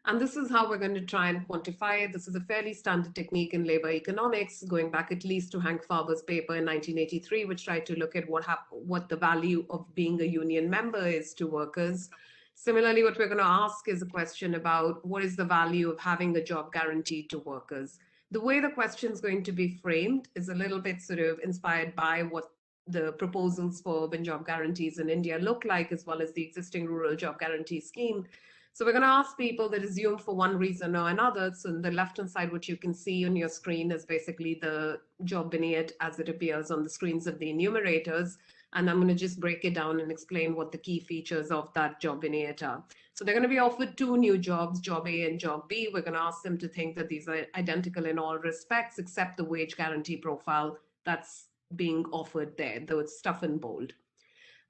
And this is how we're going to try and quantify it. This is a fairly standard technique in labor economics, going back at least to Hank Farber's paper in 1983, which tried to look at what the value of being a union member is to workers. Similarly, what we're going to ask is a question about what is the value of having a job guarantee to workers. The way the question is going to be framed is a little bit sort of inspired by what the proposals for urban job guarantees in India look like, as well as the existing rural job guarantee scheme. So we're going to ask people that assume for one reason or another. So on the left-hand side, what you can see on your screen is basically the job vignette as it appears on the screens of the enumerators. And I'm going to just break it down and explain what the key features of that job vignette are. So they're going to be offered 2 new jobs, job A and job B. We're going to ask them to think that these are identical in all respects, except the wage guarantee profile that's being offered there, though it's stuff in bold.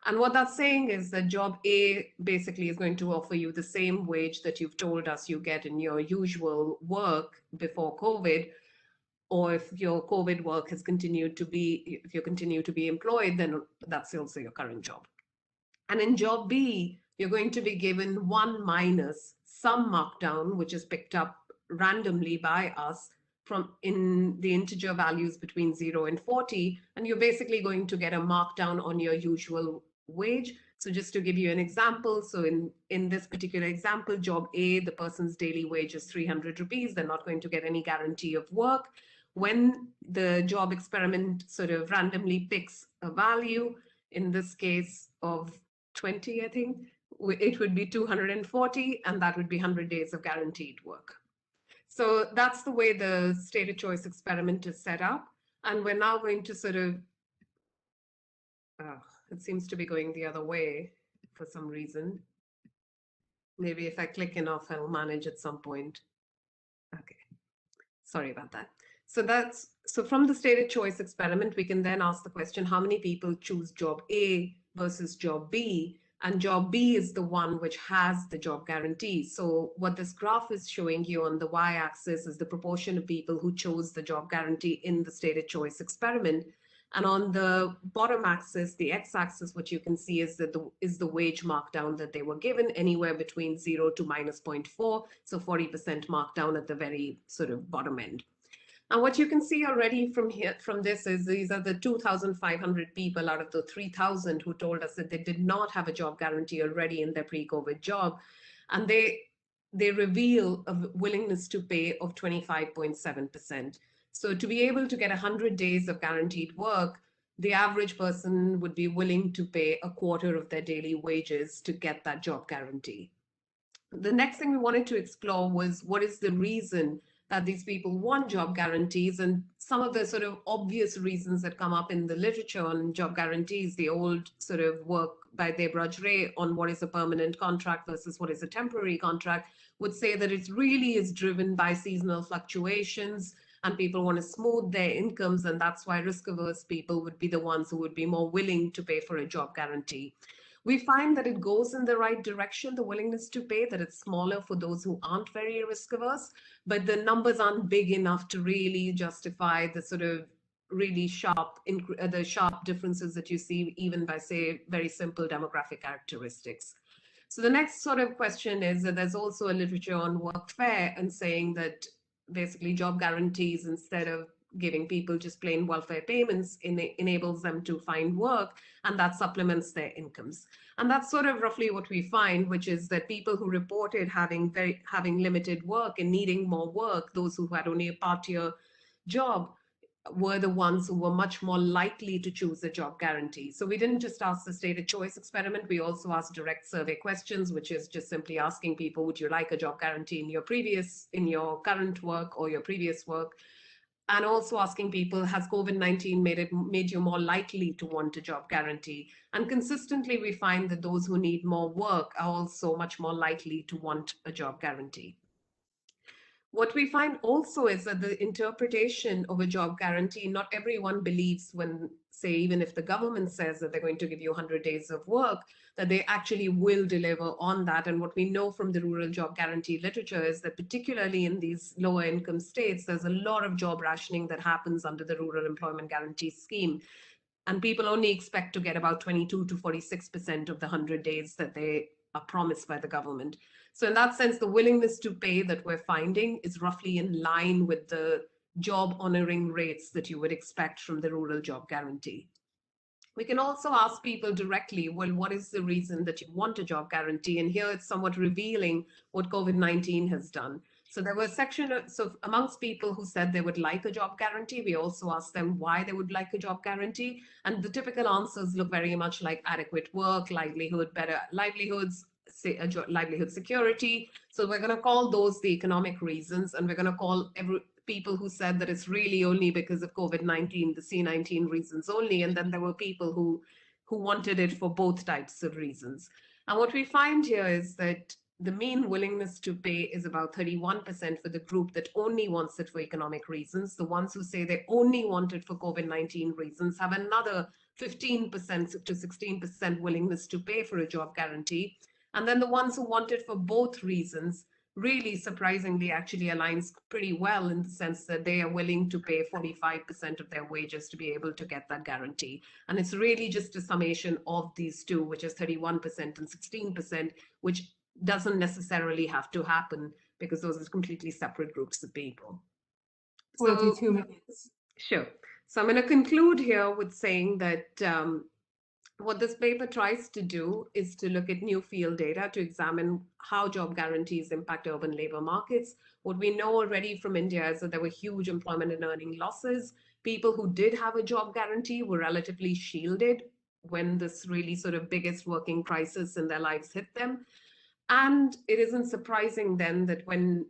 And what that's saying is that job A basically is going to offer you the same wage that you've told us you get in your usual work before COVID, or if your COVID work has continued to be, if you continue to be employed, then that's also your current job. And in job B, you're going to be given 1 minus some markdown, which is picked up randomly by us from in the integer values between 0 and 40, and you're basically going to get a markdown on your usual wage. So just to give you an example, so in this particular example, job A, the person's daily wage is 300 rupees. They're not going to get any guarantee of work. When the job experiment sort of randomly picks a value, in this case of 20, I think, it would be 240, and that would be 100 days of guaranteed work. So that's the way the stated choice experiment is set up. And we're now going to sort of, it seems to be going the other way for some reason. Maybe if I click enough, I'll manage at some point. Okay, sorry about that. So from the stated choice experiment, we can then ask the question, how many people choose job A versus job B? And job B is the one which has the job guarantee. So what this graph is showing you on the y-axis is the proportion of people who chose the job guarantee in the stated choice experiment. And on the bottom axis, the x-axis, what you can see is that the wage markdown that they were given, anywhere between 0 to minus 0.4, so 40% markdown at the very sort of bottom end. And what you can see already from this is these are the 2,500 people out of the 3,000 who told us that they did not have a job guarantee already in their pre-COVID job. And they reveal a willingness to pay of 25.7%. So to be able to get 100 days of guaranteed work, the average person would be willing to pay a quarter of their daily wages to get that job guarantee. The next thing we wanted to explore was what is the reason that these people want job guarantees, and some of the sort of obvious reasons that come up in the literature on job guarantees, the old sort of work by Debraj-Ray on what is a permanent contract versus what is a temporary contract, would say that it really is driven by seasonal fluctuations, and people want to smooth their incomes, and that's why risk-averse people would be the ones who would be more willing to pay for a job guarantee. We find that it goes in the right direction, the willingness to pay, that it's smaller for those who aren't very risk-averse, but the numbers aren't big enough to really justify the sort of really sharp, the sharp differences that you see even by, say, very simple demographic characteristics. So the next sort of question is that there's also a literature on workfare and saying that basically job guarantees, instead of giving people just plain welfare payments, enables them to find work, and that supplements their incomes. And that's sort of roughly what we find, which is that people who reported having limited work and needing more work, those who had only a part-year job, were the ones who were much more likely to choose a job guarantee. So we didn't just ask the stated choice experiment, we also asked direct survey questions, which is just simply asking people, would you like a job guarantee in your current work or your previous work? And also asking people, has COVID-19 made you more likely to want a job guarantee? And consistently, we find that those who need more work are also much more likely to want a job guarantee. What we find also is that the interpretation of a job guarantee, not everyone believes when, say, even if the government says that they're going to give you 100 days of work, that they actually will deliver on that. And what we know from the rural job guarantee literature is that particularly in these lower income states, there's a lot of job rationing that happens under the rural employment guarantee scheme. And people only expect to get about 22 to 46% of the 100 days that they are promised by the government. So in that sense, the willingness to pay that we're finding is roughly in line with the job honoring rates that you would expect from the rural job guarantee. We can also ask people directly, well, what is the reason that you want a job guarantee? And here it's somewhat revealing what COVID-19 has done. So there were so amongst people who said they would like a job guarantee, we also asked them why they would like a job guarantee. And the typical answers look very much like adequate work, livelihood, better livelihoods, livelihood security. So we're going to call those the economic reasons, and we're going to call people who said that it's really only because of COVID-19, the C19 reasons only. And then there were people who wanted it for both types of reasons. And what we find here is that the mean willingness to pay is about 31% for the group that only wants it for economic reasons. The ones who say they only want it for COVID-19 reasons have another 15% to 16% willingness to pay for a job guarantee. And then the ones who want it for both reasons really surprisingly actually aligns pretty well in the sense that they are willing to pay 45% of their wages to be able to get that guarantee. And it's really just a summation of these two, which is 31% and 16%, which doesn't necessarily have to happen because those are completely separate groups of people. 22 minutes. Sure. So I'm going to conclude here with saying that what this paper tries to do is to look at new field data to examine how job guarantees impact urban labor markets. What we know already from India is that there were huge employment and earning losses. People who did have a job guarantee were relatively shielded when this really sort of biggest working crisis in their lives hit them. And it isn't surprising then that when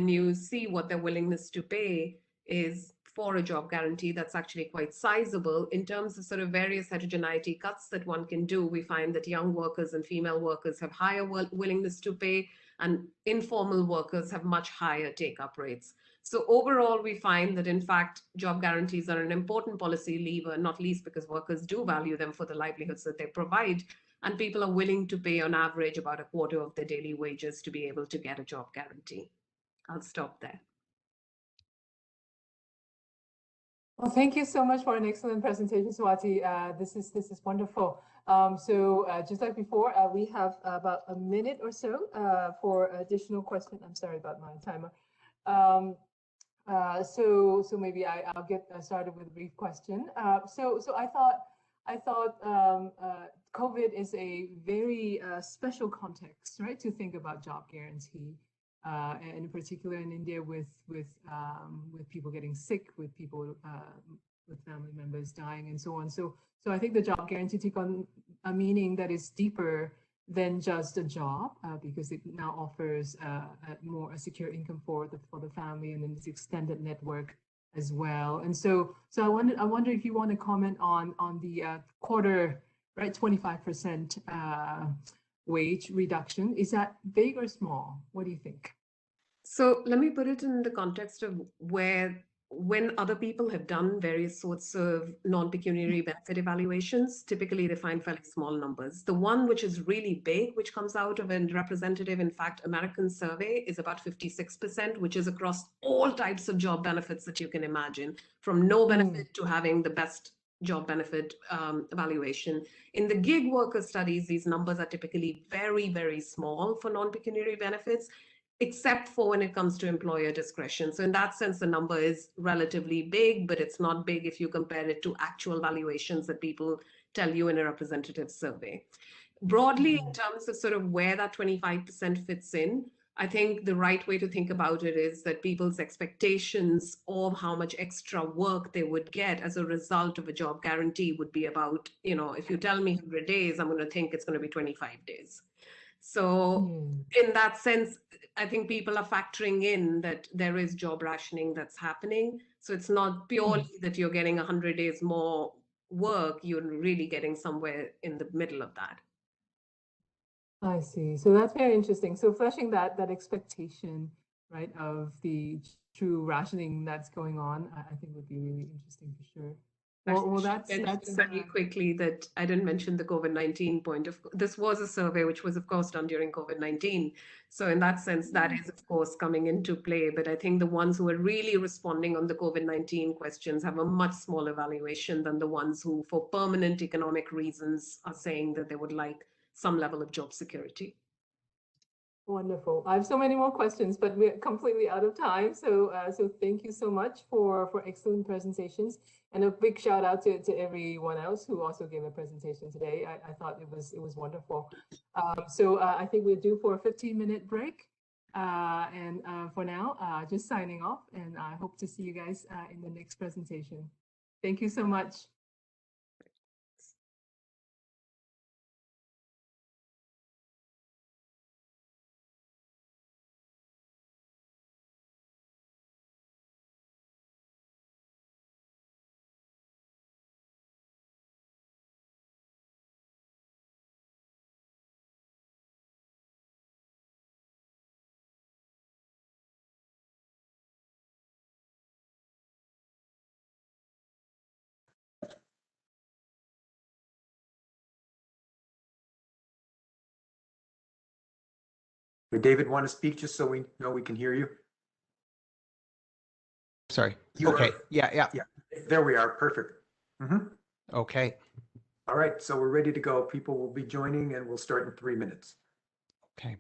you see what their willingness to pay is for a job guarantee, that's actually quite sizable. In terms of sort of various heterogeneity cuts that one can do, we find that young workers and female workers have higher willingness to pay, and informal workers have much higher take-up rates. So overall, we find that in fact, job guarantees are an important policy lever, not least because workers do value them for the livelihoods that they provide, and people are willing to pay on average about a quarter of their daily wages to be able to get a job guarantee. I'll stop there. Well, thank you so much for an excellent presentation, Swati. This is wonderful. Just like before, we have about a minute or so for additional questions. I'm sorry about my timer. So maybe I'll get started with a brief question. So I thought COVID is a very special context, right, to think about job guarantee. And in particular in India with people getting sick, with people with family members dying and so on. So I think the job guarantee took on a meaning that is deeper than just a job because it now offers a secure income for the family and then this extended network as well. And so I wonder if you want to comment on the quarter, right, 25% wage reduction. Is that big or small? What do you think? So let me put it in the context of where when other people have done various sorts of non-pecuniary benefit evaluations, typically they find fairly small numbers. The one which is really big, which comes out of a representative, in fact, American survey, is about 56%, which is across all types of job benefits that you can imagine, from no benefit to having the best job benefit evaluation. In the gig worker studies, these numbers are typically very, very small for non-pecuniary benefits, except for when it comes to employer discretion. So in that sense, the number is relatively big, but it's not big if you compare it to actual valuations that people tell you in a representative survey. Broadly, in terms of sort of where that 25% fits in, I think the right way to think about it is that people's expectations of how much extra work they would get as a result of a job guarantee would be about, you know, if you tell me 100 days, I'm going to think it's going to be 25 days. So in that sense, I think people are factoring in that there is job rationing that's happening. So it's not purely that you're getting 100 days more work, you're really getting somewhere in the middle of that. I see. So that's very interesting. So fleshing that expectation, right, of the true rationing that's going on, I think would be really interesting for sure. Well, that's very quickly that I didn't mention the COVID-19 point. This was a survey which was, of course, done during COVID-19. So in that sense, that is, of course, coming into play. But I think the ones who are really responding on the COVID-19 questions have a much smaller valuation than the ones who, for permanent economic reasons, are saying that they would like some level of job security. Wonderful. I have so many more questions, but we're completely out of time. So thank you so much for excellent presentations, and a big shout out to everyone else who also gave a presentation today. I thought it was wonderful. So I think we're due for a 15-minute break. And for now, just signing off, and I hope to see you guys in the next presentation. Thank you so much. David, want to speak just so we know we can hear you? Sorry. Okay. Yeah. There we are. Perfect. Okay. All right. So we're ready to go. People will be joining and we'll start in 3 minutes. Okay.